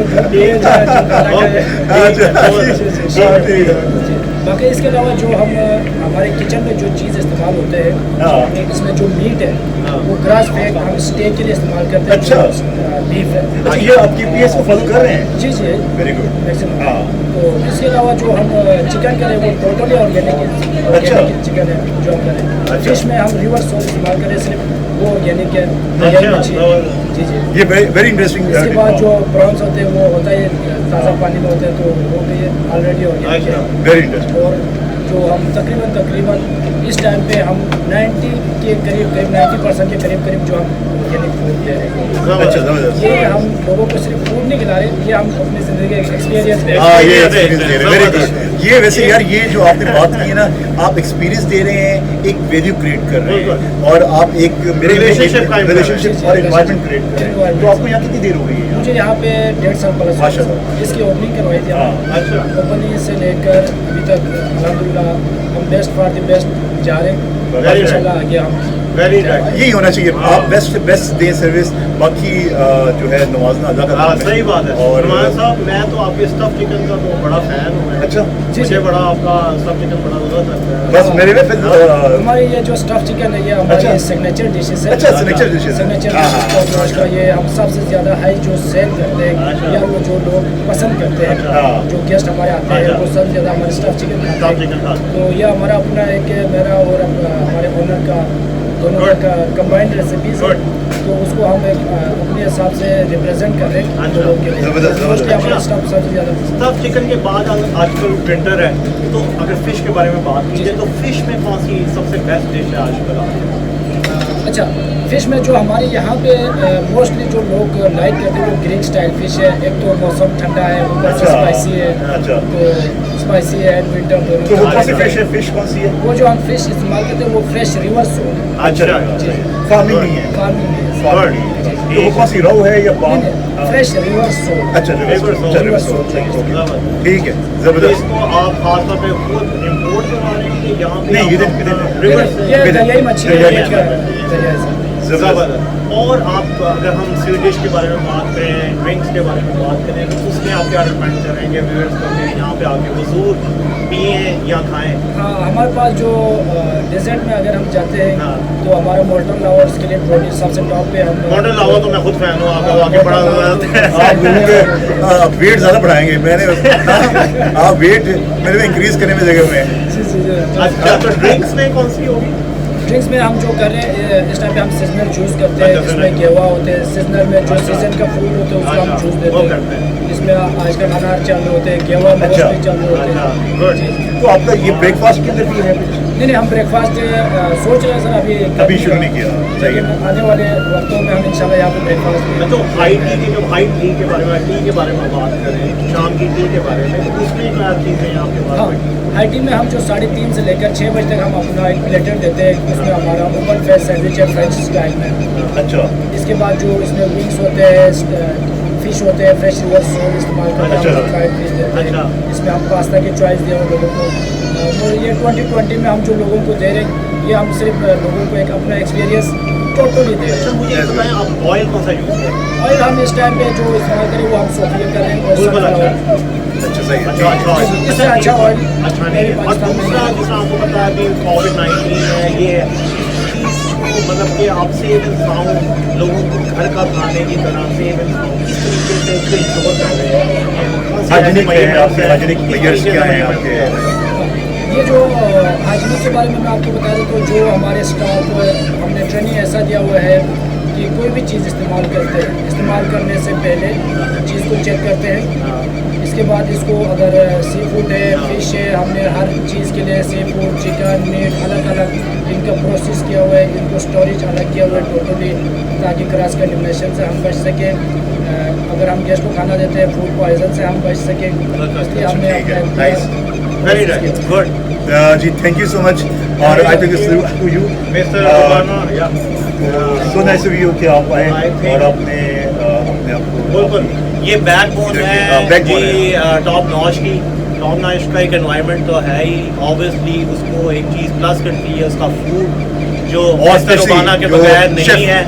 अच्छा, ठीक है। बाकी इसके अलावा जो हम हमारे किचन में जो चीज़ इस्तेमाल होते हैं, हाँ। इसमें जो मीट है वो ग्रास फेड हम स्टेक के लिए इस्तेमाल करते हैं। अच्छा। बीफ है। अच्छा, ये आप GPS को फॉलो कर रहे हैं? जी जी, वेरी गुड। मैक्सिमम। हाँ। तो इसके अलावा जो हम चिकन करें वो टोटली ऑर्गेनिक चिकन है जो हम करें। अच्छा। फिश में हम रिवर सोल इस्तेमाल करें, सिर्फ वो ऑर्गेनिक है। अच्छा, यही मच्छी है। जी जी। ये वेरी इंटरेस्टिंग। इसके बाद जो प्रॉन्स होते हैं वो होता है ताज़ा पानी में होते हैं, तो वो भी ऑलरेडी ऑर्गेनिक है। Very interesting. और जो हम तकरीबन इस टाइम पे हम 90 के करीब 90% के करीब जो हम ऑर्गेनिक फूड दे रहे हैं। अच्छा, जबरदस्त। ये हम लोगों को सिर्फ फूड नहीं खिला रहे, ये हम अपनी ज़िंदगी का एक्सपीरियंस दे रहे हाँ, हैं। ये एक्सपीरियंस दे रहे हैं, वेरी गुड। ये वैसे यार, ये जो आपने बात की है ना, आप एक्सपीरियंस दे रहे हैं, एक वैल्यू क्रिएट कर रहे हैं, और आप एक मेरे Relationship कायम कर रहे हैं। रिलेशनशिप और एनवायरनमेंट क्रिएट कर रहे हैं। तो आपको यहाँ कितनी देर हो गई है? मुझे यहाँ पे 1.5 साल प्लस माशाल्लाह। इसकी ओपनिंग करवाई थी हमने। अच्छा। ओपनिंग से लेकर अभी तक अल्हम्दुलिल्लाह हम बेस्ट फॉर द बेस्ट जा रहे हैं। Very इंशाल्लाह आगे हम वेरी राइट। यही होना चाहिए। हाँ। आप बेस्ट दें सर्विस, बाकी जो है नवाजना अदा हाँ, करना। सही बात है। और नुमान साहब, मैं तो आपके स्टफ चिकन का तो बड़ा फैन हूँ। मैं। अच्छा, मुझे बड़ा आपका स्टफ चिकन बड़ा जरूरत लगता है। बस मेरे में फिर हमारी ये जो स्टफ चिकन है ये हमारी अच्छा। सिग्नेचर डिशेस है। अच्छा, signature dishes है। सिग्नेचर हाँ, हाँ, हाँ। डिशेस का ये हम सबसे ज़्यादा हाई जो सेल करते अच्छा। हैं या वो जो लोग पसंद करते हैं, हाँ। जो गेस्ट हमारे आते हैं अच्छा। वो सबसे ज़्यादा हमारे स्टफ चिकन स्टफ खाते हैं। चिकन का। तो ये हमारा अपना एक मेरा और हमारे ओनर का दोनों Good. का कंबाइंड रेसिपीज है। Good. तो उसको हम एक अपने हिसाब से रिप्रेजेंट कर रहे हैं अच्छा। लोगों के लिए। जबरदस्त, तो उसके हमारा अच्छा। स्टफ सबसे ज़्यादा स्टफ चिकन के बाद आजकल विंटर है, तो अगर फिश के बारे में बात कीजिए तो फिश में कौन सी सबसे बेस्ट डिश है आजकल आपके? अच्छा, फिश में जो हमारे यहाँ पे मोस्टली जो लोग लाइक करते हैं वो ग्रीक स्टाइल फिश है। एक तो मौसम ठंडा है, ऊपर से अच्छा। स्पाइसी है। अच्छा। तो स्पाइसी है एंड विंटर तो वो दोनों। कौन सी फिश है? फिश कौन सी है? वो जो हम फिश इस्तेमाल करते हैं वो फ्रेश रिवर सोल अच्छा, जी। फार्मिंग नहीं है। फार्मिंग में फार्मिंग नहीं है। तो वो कौन सी रोहू है या पाम? Fresh river sole. अच्छा, River sole। River sole. ठीक है, तो जबरदस्त। इसको आप खासतौर पे खुद इम्पोर्ट करवा रहे हैं कि यहाँ पे नहीं, आप इधर- अपना इधर- river ये विद- दरियाई मछली है, दरियाई ये मछली। का है, दरियाई से। जबरदस्त। और आप अगर हम स्वीट डिश के बारे में बात करें, ड्रिंक्स के बारे में बात करें, तो उसमें आप क्या रिकमेंड करेंगे व्यूअर्स को कि यहाँ पे आके हुजूर पिए या खाएं? हाँ, हमारे पास जो डेजर्ट में अगर हम जाते हैं हाँ। तो हमारा मोल्टन लावा उसके लिए प्रोड्यूस सबसे टॉप पे हम मॉडल लावा तो मैं खुद फैन हूँ, आपका वाकई बड़ा जबरदस्त है। आप लोगों के वेट ज़्यादा बढ़ाएंगे। मैंने आप वेट मेरे में इंक्रीज करने में जगह में। जी जी जी। अच्छा, तो ड्रिंक्स में कौन सी होगी? ड्रिंक्स में हम जो कर रहे हैं इस टाइम पे हम सीजनल जूस करते हैं। अच्छा, इसमें seasonal। गेवा होते हैं, सीजनल में जो अच्छा। सीजन का फ्रूट होता है उसका हम अच्छा, जूस वो देते करते हैं। हैं। इसमें आजकल अनार चल रहे होते हैं, गेवा अच्छा। मोस्टली चल रहे होते अच्छा, हैं। गुड। जी। तो आपका ये ब्रेकफास्ट के अंदर भी है कुछ? नहीं, हम ब्रेकफास्ट सोच रहे हैं सर, अभी शुरू नहीं किया, सही है। लेकिन आने वाले वक्तों में हम इंशाल्लाह यहाँ पे ब्रेकफास्ट तो हाई टी के बारे में बात करें, शाम की टी के बारे में, तो उसमें क्या चीज़ें हैं आपके हाँ, पास? हाई टी में हम जो 3:30 से लेकर 6 बजे तक हम अपना एक प्लेटर देते हैं, उसमें हमारा ओपन फेस सैंडविच है फ्रेंच स्टाइल में। अच्छा, इसके बाद जो इसमें विंग्स होते हैं, फिश होते हैं, फ्रेश रिवर सोल इस्तेमाल करके अच्छा। हम फ्राइड फिश देते हैं। अच्छा। इसमें हम पास्ता की चॉइस दिए हुए लोगों को। तो ये 2020 में हम जो लोगों को दे रहे हैं, ये हम सिर्फ लोगों को एक अपना एक्सपीरियंस टोटली दे रहे अच्छा, हैं। मुझे ये बताएं आप ऑयल कौन सा यूज़ करें? और हम इस टाइम पे जो इस्तेमाल करें वो हम सोफिया कर रहे हैं और बिल्कुल sunflower अच्छा। oil। अच्छा सही है। अच्छा ऑयल। इससे अच्छा ऑयल अच्छा नहीं है। और दूसरा जिसमें आपको पता है कि कोविड-19 है, ये मतलब कि आप सेव एंड साउंड लोगों को घर का खाने की तरह सेव एंड साउंड किस तरीके से इसको इंश्योर कर रहे हैं? हाइजीनिक है आपके, हाइजीनिक मेजर्स क्या हैं आपके? ये जो हाइजीनिक के बारे में मैं आपको बता दूँ, तो जो हमारे स्टाफ हमने ट्रेनिंग ऐसा दिया हुआ है कि कोई भी चीज़ इस्तेमाल करते हैं, इस्तेमाल करने से पहले चीज़ को चेक करते हैं। इसके बाद इसको अगर सी फूड है, फिश है, हमने हर चीज़ के लिए सी फूड, चिकन, मीट अलग अलग इनका प्रोसेस किया हुआ है, इनको स्टोरेज अलग किया हुआ है टोटली, ताकि क्रॉस कंटेमिनेशन से हम बच सकें। अगर हम गेस्ट को खाना देते हैं, फूड पॉइजन से हम बच सकें, इसलिए हमने ठीक है, अपना nice. Very nice, good. जी थैंक यू सो मच, और I think to you mister Obama, या सो नाइस ऑफ यू कि आप आए I think- और अपने आपको बिल्कुल ये बैकबोन है backbone जी टॉप नॉच की। टॉप नॉच का एक एनवायरनमेंट तो है ही, ऑब्वियसली उसको एक चीज़ प्लस करती है उसका फूड, जो मिस्टर ओबामा के बगैर नहीं है।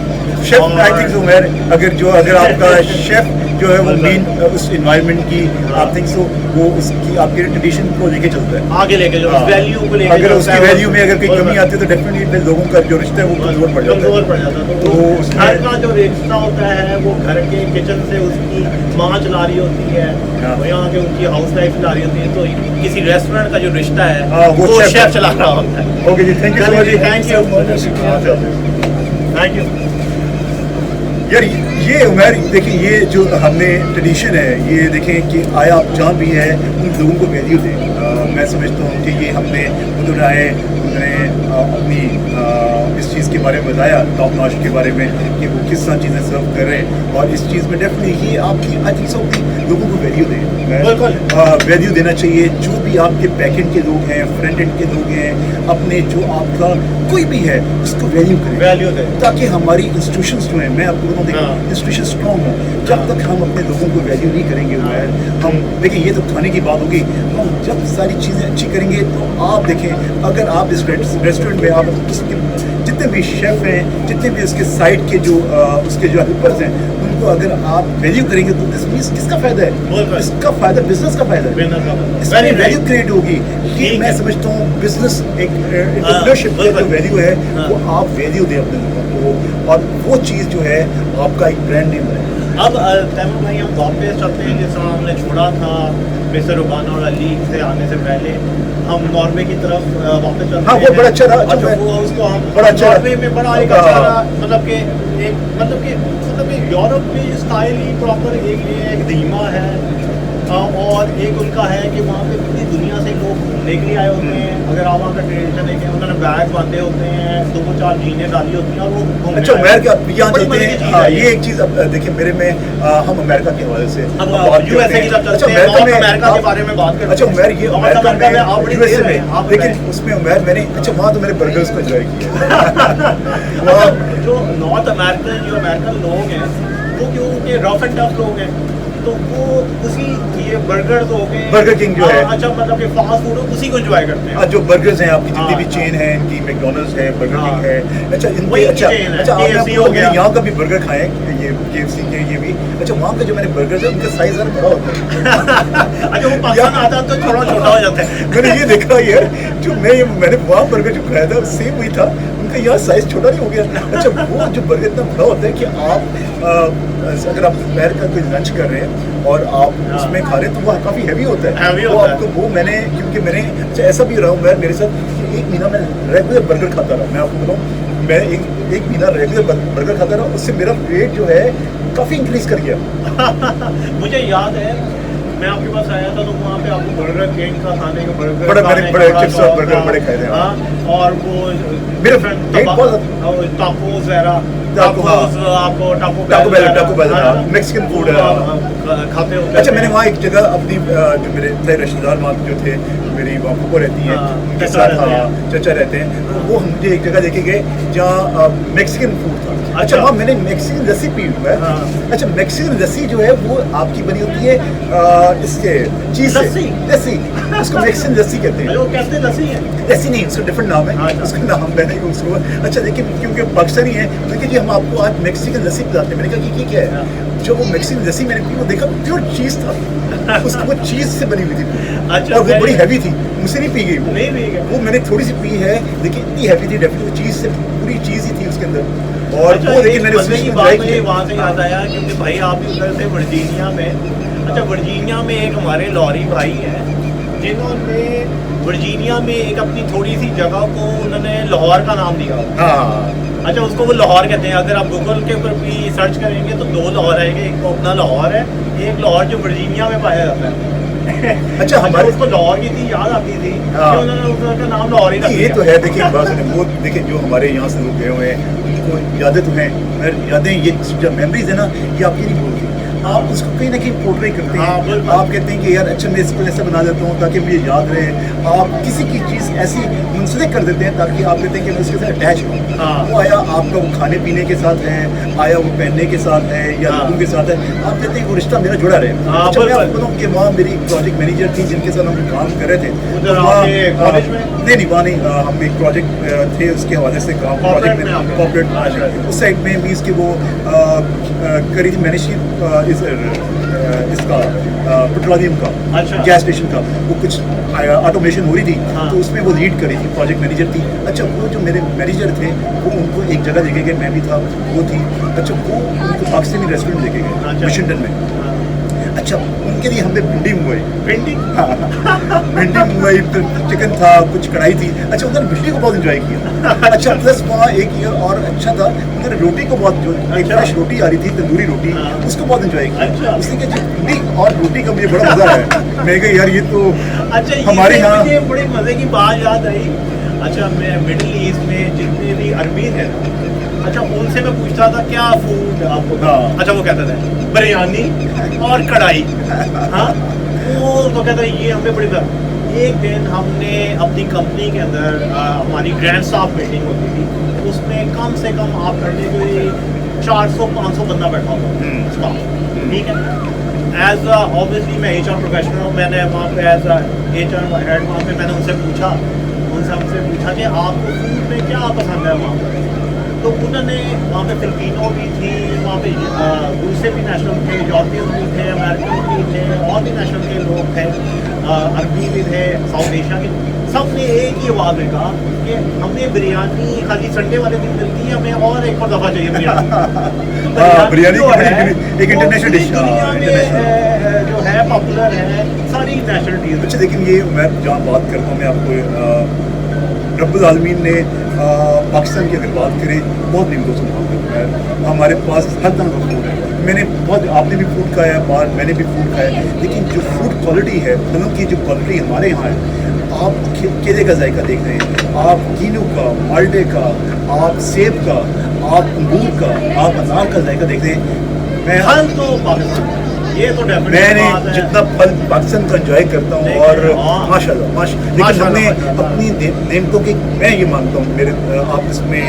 Chef I think so Umar, अगर आपका शेफ जो है वो मेन उस एनवायरनमेंट की आप थिंक सो वो उसकी आपके ट्रेडिशन को लेके चलता है आगे लेके जो हाँ। वैल्यू को लेके अगर चलता उसकी है, वैल्यू में अगर कोई बिल्कुल। कमी आती है तो डेफिनेटली लोगों का जो रिश्ता है वो कमजोर पड़ जाता कमजोर है। पड़ जाता है। तो तो उसमें- घर का जो रिश्ता होता है वो घर के किचन से उसकी माँ चला रही होती है, हाँ। और यहाँ के उनकी हाउस वाइफ चला रही होती है, तो किसी रेस्टोरेंट का जो रिश्ता है हाँ, वो वो chef शेफ चला रहा होता है। Okay ji, thank you so much. Thank you, thank you. यार ये उमर देखिए, ये जो हमने ट्रेडिशन है, ये देखें कि आया आप जहाँ भी है उन लोगों को वैल्यू दें। मैं समझता हूँ कि ये हमने उधर आए, उन्होंने अपनी इस चीज़ के बारे में बताया, टॉप नॉच के बारे में कि वो किस तरह चीज़ें सर्व कर रहे हैं, और इस चीज़ में डेफिनेटली ये आपकी आई थिंक सो लोगों को वैल्यू दें। बिल्कुल। वैल्यू देना चाहिए जो भी आपके बैक एंड के लोग हैं, फ्रंट एंड के लोग हैं, अपने जो आपका कोई भी है उसको वैल्यू करें, वैल्यू दे। ताकि हमारी इंस्टीट्यूशंस जो हैं, मैं आपको बताऊँ देखिए हाँ। इंस्टीट्यूशन स्ट्रॉन्ग हो। जब तक हम अपने लोगों को वैल्यू नहीं करेंगे उमर, हम देखिए ये तो खाने की बात होगी, हम जब सारी चीज़ें अच्छी करेंगे तो आप देखें, अगर आप इस रेस्टोरेंट में आप उसके जितने भी शेफ हैं, जितने भी उसके साइड के जो उसके जो हेल्पर्स हैं, उनको अगर आप वैल्यू करेंगे तो दिस मीन्स किसका फायदा है? बिल्कुल। इसका फायदा बिजनेस का फायदा है, इसमें वैल्यू क्रिएट होगी। ये ठीक मैं है। समझता हूँ बिजनेस एक एंटरप्रेन्योरशिप का जो बिल्कुल। वैल्यू है वो आप वैल्यू दें अपने लोगों को, और वो चीज़ जो है आपका एक ब्रांड नेम है। अब तैमूर भाई हम वापस चलते हैं जिस तरह हमने छोड़ा था मिस्टर ओबामा और अली से आने से पहले, हम नॉर्वे की तरफ वापस चलते हाँ, हैं। वो बड़ा अच्छा रहा, अच्छा अच्छा, मैं- वो उसको हम बड़ा अच्छा नॉर्वे में बड़ा एक अच्छा हाँ। रहा, मतलब कि यूरोप में स्टाइल ही प्रॉपर एक धीमा है, और एक उनका है कि वहाँ पे पूरी दुनिया से लोग घूमने के लिए आए होते हैं। अगर आप वहाँ का ट्रेडिशन देखें, उन्होंने बैग बांधे होते हैं, 2-4 जीनें डाली होती हैं और वो घूमने अच्छा आए उमर होते क्या हैं। यहाँ बड़ी चलते मजे की हैं, चीज़ हाँ है ये एक चीज़ अब देखिए मेरे में हम अमेरिका के हवाले से अब हम बात USA करते की हैं। तरफ चलते अच्छा हैं, अमेरिका में अमेरिका के बारे में बात करते अच्छा हैं। उमर ये नॉर्थ अमेरिका अमेरिका में आप में बड़ी यूएसए देर में, हैं, आप लेकिन बताएं। उसमें उमर मैंने अच्छा वहाँ तो मेरे बर्गर्स को एंजॉय किया। अच्छा, जो नॉर्थ अमेरिकन लोग हैं वो क्योंकि रफ एंड टफ लोग हैं, तो वो उसी ये बर्गर हो गए, बर्गर किंग जो है। अच्छा मतलब कि फास्ट फूड उसी को एंजॉय करते हैं। जो बर्गर्स हैं आपकी जितनी हाँ, भी चेन है, इनकी मैकडॉनल्ड्स है, बर्गर हाँ। किंग है, अच्छा इनके वही अच्छा chain है, अच्छा आपने KFC हो गया। यहाँ का भी बर्गर खाए, ये KFC के ये भी अच्छा वहाँ का जो मैंने बर्गर है उनका साइज ज़रा बड़ा होता है। अच्छा वो पाकिस्तान आता है तो थोड़ा छोटा हो जाता है। मैंने ये देखा यार, जो मैंने वहाँ बर्गर जो खाया था सेम वही था, उनका यहाँ साइज छोटा नहीं हो गया। अच्छा वो जो बर्गर इतना बड़ा होता है कि आप अगर आप दोपहर का कोई लंच कर रहे हैं और आप हाँ। उसमें खा रहे हैं तो वो काफ़ी हैवी होता है। Heavy वो होता है। आपको वो मैंने क्योंकि मैंने अच्छा ऐसा भी रहा हूँ मैं मेरे साथ कि 1 महीना मैं रेगुलर बर्गर खाता रहा। मैं आपको बताऊँ मैं एक महीना रेगुलर बर्गर खाता रहा, उससे मेरा वेट जो है काफ़ी इंक्रीज कर गया। मुझे याद है मैं आपके पास आया था तो वहाँ पे आपको बर्गर किंग का खाने का बर्गर बड़े खाने बड़े का चिप्स और शौक बर्गर था। बड़े खाए थे, हाँ। हाँ, और वो मेरे different डेट बहुत टाकोस वगैरह टाको, हाँ। टाकोस आपको टाको टाको बेल, हाँ, Mexican food है, खाते हो अच्छा, मैंने वहाँ एक जगह अपनी जो मेरे इतने रिश्तेदार वहाँ जो थे, मेरी वहाँ को रहती है, हाँ, उनके चचा साथ रहते हैं। हाँ चचा रहते हैं, तो वो मुझे एक जगह लेके गए जहाँ मैक्सिकन फूड था। अच्छा, अच्छा। वहाँ मैंने मैक्सिकन लस्सी पी हुआ है। हाँ। अच्छा, मैक्सिकन लस्सी जो है वो आपकी बनी होती है इसके चीज से। लस्सी? लस्सी, उसको मैक्सिकन लस्सी कहते हैं। वो कैसे लस्सी है? ऐसी नहीं, उसका डिफरेंट नाम है, अच्छा। उसका नाम मैंने उसको अच्छा, लेकिन क्योंकि पाकिस्तानी है, देखिए जी हम आपको आज मैक्सिकन लस्सी पिलाते हैं। मैंने कहा कि क्या है? जो वो मैक्सिकन लस्सी मैंने पी, वो देखा प्योर चीज था, उसको वो चीज से बनी हुई थी। अच्छा, और वो very बड़ी good. हैवी थी, मुझसे नहीं पी गई वो। नहीं पी गई। वो मैंने थोड़ी सी पी है, लेकिन इतनी हैवी थी, डेफिनेटली चीज से पूरी चीज ही थी उसके अंदर। और अच्छा, वो एक लेकिन मैंने मजे की उसको बात ट्राई मुझे किया। वहाँ से याद आया क्योंकि भाई आप भी उधर से वर्जीनिया में। अच्छा, वर्जीनिया में एक हमारे लॉरी भाई हैं जिन्होंने वर्जीनिया में एक अपनी थोड़ी सी जगह को उन्होंने लाहौर का नाम दिया। हाँ, अच्छा, उसको वो लाहौर कहते हैं। अगर आप गूगल के ऊपर भी सर्च करेंगे तो 2 लाहौर आएंगे, एक तो अपना लाहौर है, एक लाहौर जो वर्जीनिया में पाया जाता है। अच्छा, हमारे उसको लाहौर की थी याद आती थी हाँ। कि उन्होंने उसका नाम लाहौर ही रख नहीं, ये दिया। तो है। देखिए बात सुनिए, वो देखिए जो हमारे यहाँ से लोग गए हुए हैं उनको यादें तो हैं, मगर यादें ये जो मेमोरीज है ना, ये आपकी नहीं भूलती। आप उसको कहीं ना कहीं पोर्ट्रे करते हाँ, हैं। बिल्कुल। आप कहते हैं कि यार अच्छा, मैं इसको ऐसा बना देता हूँ ताकि मुझे याद रहे। आप किसी की चीज़ ऐसी मुंसलिक कर देते हैं ताकि आप कहते हैं कि मैं उसके साथ अटैच हूँ। हाँ। वो आया आपका वो खाने पीने के साथ है, आया वो पहनने के साथ है, या हाँ। लोगों के साथ है। आप कहते हैं वो रिश्ता मेरा जुड़ा रहे। हाँ, अच्छा, मैं बिल्कुल। आपको बताऊँ कि वहाँ मेरी प्रोजेक्ट मैनेजर थी जिनके साथ हम काम कर रहे थे। उधर वहाँ, आपके कॉलेज में? नहीं, वहाँ नहीं, हम एक प्रोजेक्ट थे उसके हवाले से काम, Corporate प्रोजेक्ट में में आपके? कॉर्पोरेट अच्छा। उस साइड में मीन्स कि वो करी थी मैनेज इसका पेट्रोलियम का, अच्छा। गैस स्टेशन का, वो कुछ ऑटोमेशन हो रही थी। हाँ। तो उसमें वो लीड करी थी, प्रोजेक्ट मैनेजर थी। अच्छा, वो जो मेरे मैनेजर थे वो उनको एक जगह लेके गए, मैं भी था, वो थी। अच्छा, वो उनको पाकिस्तानी रेस्टोरेंट लेके गए अच्छा। वाशिंगटन में। अच्छा, उनके लिए हमने भिंडी मंगवाई। भिंडी? भिंडी मंगवाई, फिर चिकन था, कुछ कढ़ाई थी। अच्छा, उन्होंने भिंडी को बहुत एंजॉय किया। अच्छा, प्लस वहाँ एक ये और अच्छा था, उन्होंने रोटी को बहुत, जो एक अच्छा। फ्रेश रोटी आ रही थी, तंदूरी रोटी, हाँ। उसको बहुत एंजॉय किया। अच्छा। उसने कहा जी भिंडी और रोटी का मुझे बड़ा मजा है। मैं कहा यार ये तो अच्छा, हमारे यहाँ मुझे बड़ी मजे की बात याद आई। अच्छा, मैं मिडिल ईस्ट में जितने भी अरबी थे, अच्छा उनसे मैं पूछता था क्या फूड आपको। हाँ। अच्छा, वो कहते थे बिरयानी और कढ़ाई। हाँ, वो कहते थे ये हमें बड़ी बात। एक दिन हमने अपनी कंपनी के अंदर हमारी ग्रैंड स्टाफ मीटिंग होती थी, उसमें कम से कम आप करने कोई 400-500 बंदा बैठा हुआ स्टाफ, ठीक है। एज ऑब्वियसली मैं HR प्रोफेशनल हूँ, मैंने वहाँ पे एज HR हेड वहाँ पे मैंने उनसे पूछा कि आपको फूड में क्या पसंद है वहाँ पर। तो उन्होंने वहाँ पे फिलिपिनो भी थी, वहाँ पे दूसरे भी नेशनल थे, यूरोपियन भी थे, अमेरिकन भी थे, और भी नेशनल के लोग थे, अरबी भी थे, साउथ एशिया के। सब ने एक ही आवाज़ में कहा कि हमें बिरयानी खाली संडे वाले दिन मिलती है, हमें और एक और दफ़ा चाहिए बिरयानी। हाँ, बिरयानी जो की है, एक इंटरनेशनल वो डिश, पूरी दुनिया में इंटरनेशनल। जो है पॉपुलर है, सारी नेशनलिटीज। अच्छा, लेकिन ये मैं जहाँ बात करता हूँ, मैं आपको रब्बुल आलमीन ने पाकिस्तान की अगर बात करें, बहुत निम्नों से मोहब्बत है। हमारे पास हर तरह का फूड है। मैंने बहुत, आपने भी फूड खाया है बाहर, मैंने भी फूड खाया है, लेकिन जो फूड क्वालिटी है, फलों की जो क्वालिटी हमारे यहाँ है, आप केले का जायका देख रहे हैं, आप कीनू का, माल्टे का, आप सेब का, आप अंगूर का, आप अनार का जायका देख रहे हैं। मैं फल तो पाकिस्तान, ये तो डेफिनेटली मैंने बात है। जितना फल पाकिस्तान का एंजॉय करता हूँ, और हाँ। माशाल्लाह लेकिन माशाल्लाह, हमने माशाल्लाह। अपनी नेमतों की, मैं ये मानता हूँ, मेरे आप इसमें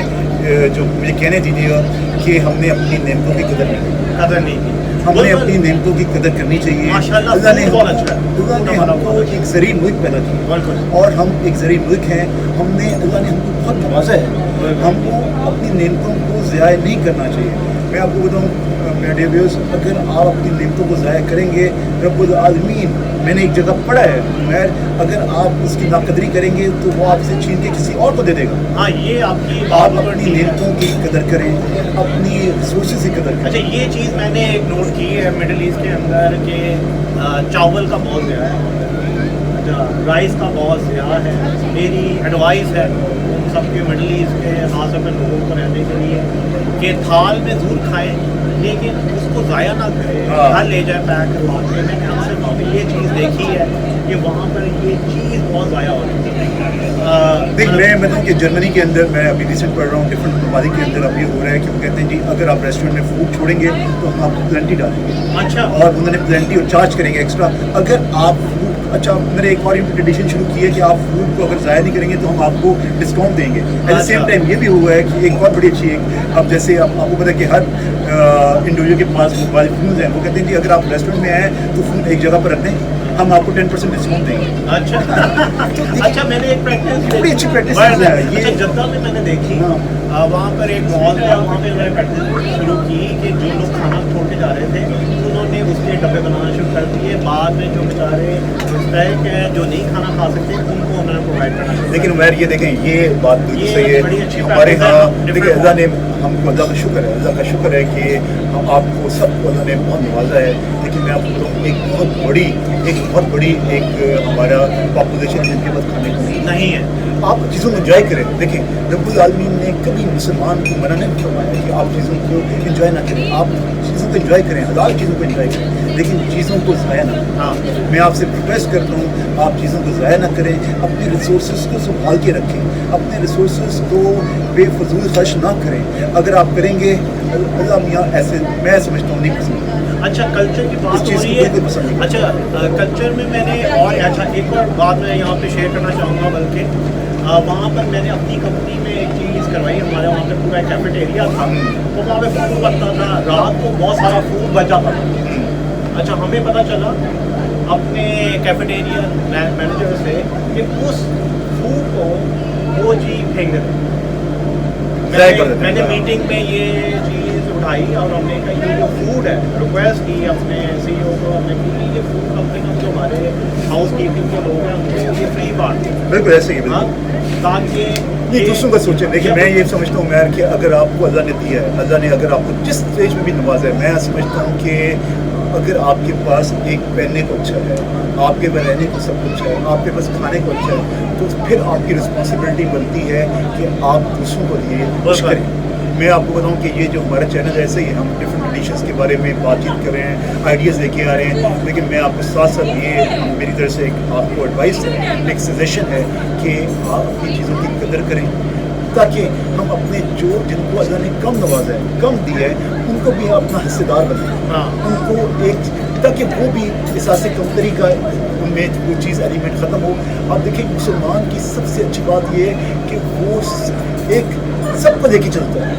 जो मुझे कहने दीजिएगा कि हमने अपनी नेमतों की कदर नहीं की। कदर नहीं की। हमने बिल्कुल। अपनी नेमतों की कदर करनी चाहिए। माशाल्लाह, अल्लाह ने बहुत अच्छा है। अल्लाह ने हमारा हमको बहुत अच्छा। एक ज़री मुल्क पैदा किया, बिल्कुल। और हम एक ज़री मुल्क हैं। हमने, अल्लाह ने हमको बहुत नवाजा है। हमको अपनी नेमतों को ज़ाया नहीं करना चाहिए। मैं आपको बताऊँ मेरे डियर व्यूअर्स, अगर आप अपनी नेमतों को ज़ाया करेंगे, रब्बुल आलमीन, मैंने एक जगह पढ़ा है, मैं अगर आप उसकी नाकदरी करेंगे तो वो आपसे छीन के किसी और को दे देगा। हाँ, ये आपकी आप बात अपनी नेमतों की कदर करें, अपनी रिसोर्सेज की कदर करें। अच्छा, ये चीज़ मैंने एक नोट की है मिडिल ईस्ट के अंदर कि चावल का बहुत ज़्यादा है, अच्छा राइस का बहुत ज़्यादा है। मेरी एडवाइस है उन सबके मिडिल ईस्ट के खास तौर पर लोगों को रहने के लिए कि थाल में ज़रूर खाएं, लेकिन उसको ज़ाया ना करें। हाँ। घर ले जाए पैक करवा के। मैंने आपसे पे ये चीज़ देखी है कि वहाँ पर ये चीज़ बहुत ज़ाया हो रही है। देख मैं बताऊँ कि जर्मनी के अंदर मैं अभी रिसेंट पढ़ रहा हूँ, डिफरेंट ममालिक के अंदर अब ये हो रहा है कि वो कहते हैं जी अगर आप रेस्टोरेंट में फूड छोड़ेंगे तो हम आपको प्लेंटी डालेंगे। अच्छा। और उन्होंने प्लेंटी और चार्ज करेंगे एक्स्ट्रा। अगर आप फूड अच्छा मैंने एक और ट्रेडिशन शुरू की है कि आप फूड को अगर ज़ाया नहीं करेंगे तो हम आपको डिस्काउंट देंगे। एट द सेम टाइम ये भी हुआ है कि एक बहुत बड़ी अच्छी अब जैसे आपको पता है कि हर इंडिविजुअल के पास मोबाइल फोन हैं, वो कहते हैं जी अगर आप रेस्टोरेंट में आए तो फोन एक जगह पर रख दें, हम आपको 10% डिस्काउंट देंगे। अच्छा। अच्छा, मैंने एक प्रैक्टिस बड़ी अच्छी प्रैक्टिस है ये। अच्छा, जद्दा में मैंने देखी वहाँ पर एक मॉल था, वहाँ पे मैंने प्रैक्टिस शुरू की कि जो लोग खाना छोड़ के जा रहे थे उन्होंने उसके डब्बे बनाना शुरू कर दिए। बाद में जो बेचारे मुस्तैक हैं जो नहीं खाना खा सकते उनको उन्होंने प्रोवाइड करना शुरू। लेकिन उमैर ये देखें ये बात बिल्कुल सही है। हमारे यहाँ देखिए अल्लाह ने हमको अल्लाह का शुक्र है, अल्लाह का शुक्र है कि हम आपको सबको अल्लाह ने बहुत नवाजा है। लेकिन मैं आपको तो एक बहुत बड़ी हमारा पॉपुलेशन जिनके पास खाने को नहीं है। आप चीज़ों को एंजॉय करें। देखें रब्बुल आलमीन ने कभी मुसलमान को मना नहीं फरमाया कि आप चीज़ों को एंजॉय ना करें। आप चीज़ों को एंजॉय करें, हलाल चीज़ों को एंजॉय करें, लेकिन चीज़ों को ज़ाया ना करें। हाँ। मैं आपसे रिक्वेस्ट करता हूँ आप चीज़ों को ज़ाया ना करें, अपने रिसोर्स को संभाल के रखें, अपने रिसोर्स को बेफजूल खर्च ना करें। अगर आप करेंगे अल्लाह मियाँ ऐसे मैं समझता हूँ नहीं पसंद। अच्छा, कल्चर की बात हो रही है। अच्छा, कल्चर में मैंने और अच्छा एक और बात मैं यहाँ पे शेयर करना चाहूँगा, बल्कि वहाँ पर मैंने अपनी कंपनी में एक चीज़ करवाई। हमारे वहाँ पे पूरा कैफेटेरिया था, तो वहाँ पे फूड बनता था, रात को बहुत सारा फूड बच जाता था। अच्छा, हमें पता चला अपने कैफेटेरिया मैनेजर से कि उस फूड को वो जी फेंक देते। मैंने मीटिंग में ये चीज़ उठाई और हमने कहा ये जो फूड है, रिक्वेस्ट की अपने CEO को, हमने की ये फूड कम से कम जो हमारे हाउस कीपिंग के लोग हैं उनको ये फ्री बांट दें। बिल्कुल ऐसे ही ताकि नहीं दूसरों का सोचें। देखिए मैं ये समझता हूँ मैर कि अगर आपको अल्लाह ने दिया है, अल्लाह ने अगर आपको जिस स्टेज में भी नवाजा है, मैं समझता हूँ कि अगर आपके पास एक पहनने को अच्छा है, आपके पास रहने को सब कुछ है, आपके पास खाने को अच्छा है, तो फिर आपकी रिस्पॉन्सिबिलिटी बनती है कि आप दूसरों को लिए कुछ करें। मैं आपको बताऊं कि ये जो हमारा चैनल ऐसे ही है, हम डिफरेंट डिशेस के बारे में बातचीत कर रहे हैं, आइडियाज़ लेके आ रहे हैं, लेकिन मैं आपको साथ साथ ये मेरी तरफ से आपको एडवाइस है, एक सजेशन है कि आप अपनी चीज़ों की कदर करें, ताकि हम अपने जो जिनको अल्लाह ने कम नवाजा है, कम दिया है, उनको भी अपना हिस्सेदार बनाएं। उनको एक ताकि वो भी एहसास कमतरी का उनमें वो चीज़ एलिमेंट ख़त्म हो। अब देखिए मुसलमान की सबसे अच्छी बात ये है कि वो एक सबको लेके चलता है,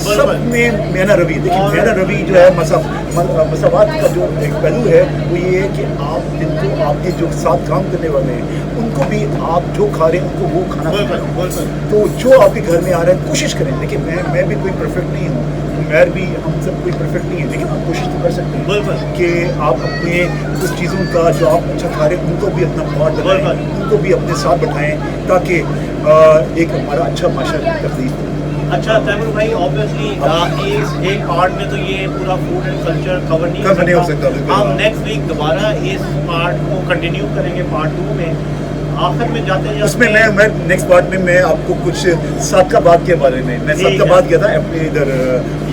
सब में मैना रवि। देखिए मैना रवि जो है मसावात का जो एक पहलू है वो ये है कि आप जिनको आपके जो साथ काम करने वाले हैं उनको भी आप जो खा रहे हैं उनको वो खाना खिलाएं। तो जो आपके घर में आ रहा है कोशिश करें। देखिए मैं भी कोई परफेक्ट नहीं हूँ, उमैर भी हम सब कोई परफेक्ट नहीं है, लेकिन आप कोशिश तो कर सकते हैं कि आप अपने कुछ चीज़ों का जो आप अच्छा खा रहे हैं उनको भी अपना पार्ट बनाएं, उनको भी अपने साथ बैठाएं, ताकि एक हमारा अच्छा माशा तब्दील हो। अच्छा तैमूर भाई, ऑब्वियसली इस एक पार्ट में तो ये पूरा फूड एंड कल्चर कवर नहीं हो सकता। हम नेक्स्ट वीक दोबारा इस पार्ट को कंटिन्यू करेंगे पार्ट 2 में। आखिर में जाते हैं उसमें मैं नेक्स्ट पार्ट में मैं आपको कुछ सादकाबाद के बारे में मैं सादकाबाद गया था अपने इधर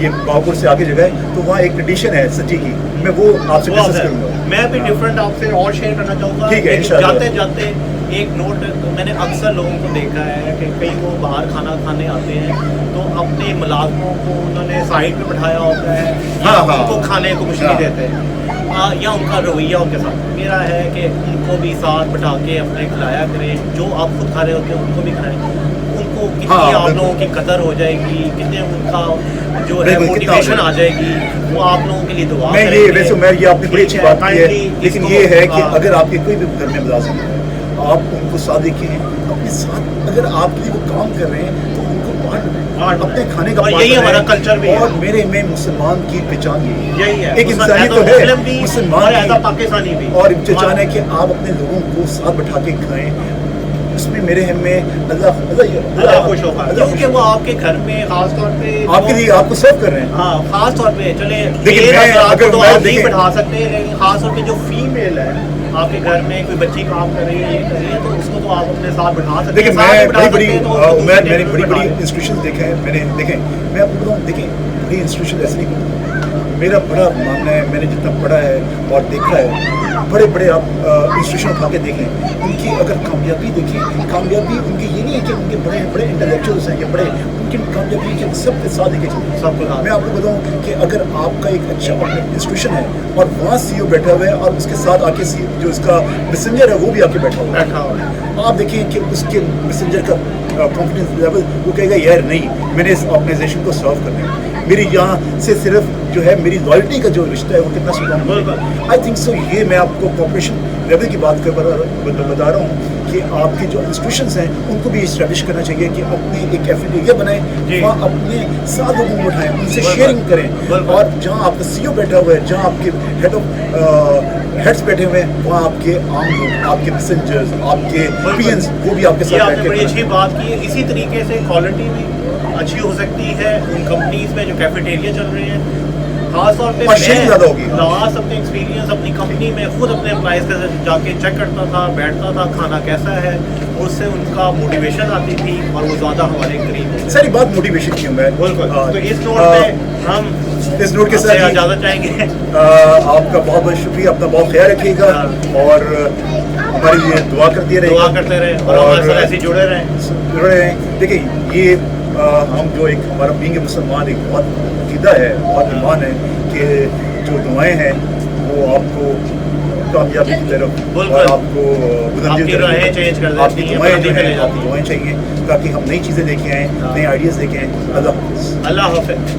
ये बागपुर से आगे जगह है, तो वहाँ एक ट्रेडिशन है सच्ची की, मैं वो आपसे डिस्कस करूँगा। मैं भी डिफरेंट आपसे और शेयर करना चाहूँगा। ठीक है, इंशाल्लाह। जाते जाते एक नोट, मैंने अक्सर लोगों को देखा है कि कई वो बाहर खाना खाने आते हैं तो अपने मुलाजमों को उन्होंने साइड पे बिठाया होता है, उनको खाने को कुछ नहीं देते, या उनका रवैया उनके साथ। मेरा है कि उनको भी साथ बिठा के अपने खिलाया करें, जो आप खुद खा रहे होते हैं उनको भी खाएं, उनको कितनी आप लोगों की कदर हो जाएगी, कितने उनका जो है मोटिवेशन आ जाएगी, वो आप लोगों के लिए दुआ करेंगे। ये वैसे मैं ये आपने बड़ी अच्छी बात की है, लेकिन ये है कि अगर आपके कोई भी घर में मुलाजिम है आप उनको साथ देखें, अपने साथ अगर आपके लिए वो काम कर रहे हैं तो उनको अपने खाने का यही हमारा कल्चर भी है। और मेरे में मुसलमान की पहचान यही है, एक इंसानी तो है मुसलमान की, पाकिस्तानी भी, और पहचान है कि आप अपने लोगों को साथ बैठा के खाएं। उसमें मेरे हम में अल्लाह खुश होगा, क्योंकि वो आपके घर में खास तौर पे आपके लिए आपको सर्व कर रहे हैं। हाँ, खास तौर पे चले लेकिन अगर तो आप नहीं बैठा सकते, लेकिन खास तौर पे जो फीमेल है आपके घर में कोई बच्ची काम कर रही है, ये कर रही है, तो उसको तो आप अपने साथ बैठा सकते हैं। देखिए मैंने बड़ी इंस्टीट्यूशन देखे हैं, मैंने देखें मैं आपको बताऊँ, देखें बड़ी इंस्टीट्यूशन ऐसे नहीं करता। मेरा बड़ा मानना है, मैंने जितना पढ़ा है और देखा है, बड़े बड़े आप इंस्टीट्यूशन उठा के देखें, उनकी अगर कामयाबी देखें, कामयाबी उनकी ये नहीं है कि उनके बड़े बड़े इंटेलेक्चुअल्स हैं या बड़े, उनकी कामयाबी के सबके साथ देखे चलते सबके मैं आपको बताऊं कि अगर आपका एक अच्छा इंस्टीट्यूशन है और वहाँ CEO बैठा हुआ है और उसके साथ आके जो इसका मैसेंजर है वो भी आके बैठा हुआ है, आप देखें कि उसके मैसेंजर का कॉन्फिडेंस लेवल, वो कहेगा यार नहीं, मैंने इस ऑर्गेनाइजेशन को सर्व करना है, मेरी यहाँ से सिर्फ जो है मेरी लॉयल्टी का जो रिश्ता है वो कितना स्ट्रॉन्ग है। आई थिंक सो ये मैं आपको कॉर्पोरेशन लेवल की बात बता रहा हूँ कि आपके जो इंस्टीट्यूशंस हैं उनको भी इस्टेब्लिश करना चाहिए कि अपने एक कैफेटेरिया बनाएं, वहाँ अपने साथ लोगों को उठाएं, उनसे शेयरिंग करें, और जहाँ आपका CEO बैठा हुआ है, जहाँ आपके हेड्स बैठे हुए हैं, वहाँ आपके आम लोग, आपके मैसेंजर्स, आपके PNs वो भी आपके साथ बैठ के बड़ी अच्छी बात की है। इसी तरीके से क्वालिटी भी अच्छी हो सकती है उन कंपनीज में जो कैफेटेरिया चल रही है, खास तौर पे ज़्यादा होगी। लास्ट अपने एक्सपीरियंस अपनी कंपनी में खुद अपने एम्प्लॉइज के साथ जाके चेक करता था, बैठता था, खाना कैसा है, उससे उनका मोटिवेशन आती थी और वो ज़्यादा हमारे करीब होते। सारी बात मोटिवेशन की है। बिल्कुल। तो इस नोट पे हम इस नोट के साथ इजाज़त चाहेंगे। आपका बहुत बहुत शुक्रिया, अपना बहुत ख्याल रखिएगा और हमारे लिए दुआ करते रहे और हमारे साथ ऐसे जुड़े रहें। देखिए ये हम जो एक हमारा बीइंग मुसलमान एक बहुत अकीदा है, बहुत ईमान है कि जो दुआएं हैं वो आपको कामयाबी की तरफ और आपको बुलंदी की तरफ चेंज कर देती आपकी दुआएं जो है, आपकी दुआएं चाहिए ताकि हम नई चीज़ें लेके आएँ, नए आइडियाज़ लेके आएँ। अल्लाह हाफ़िज़।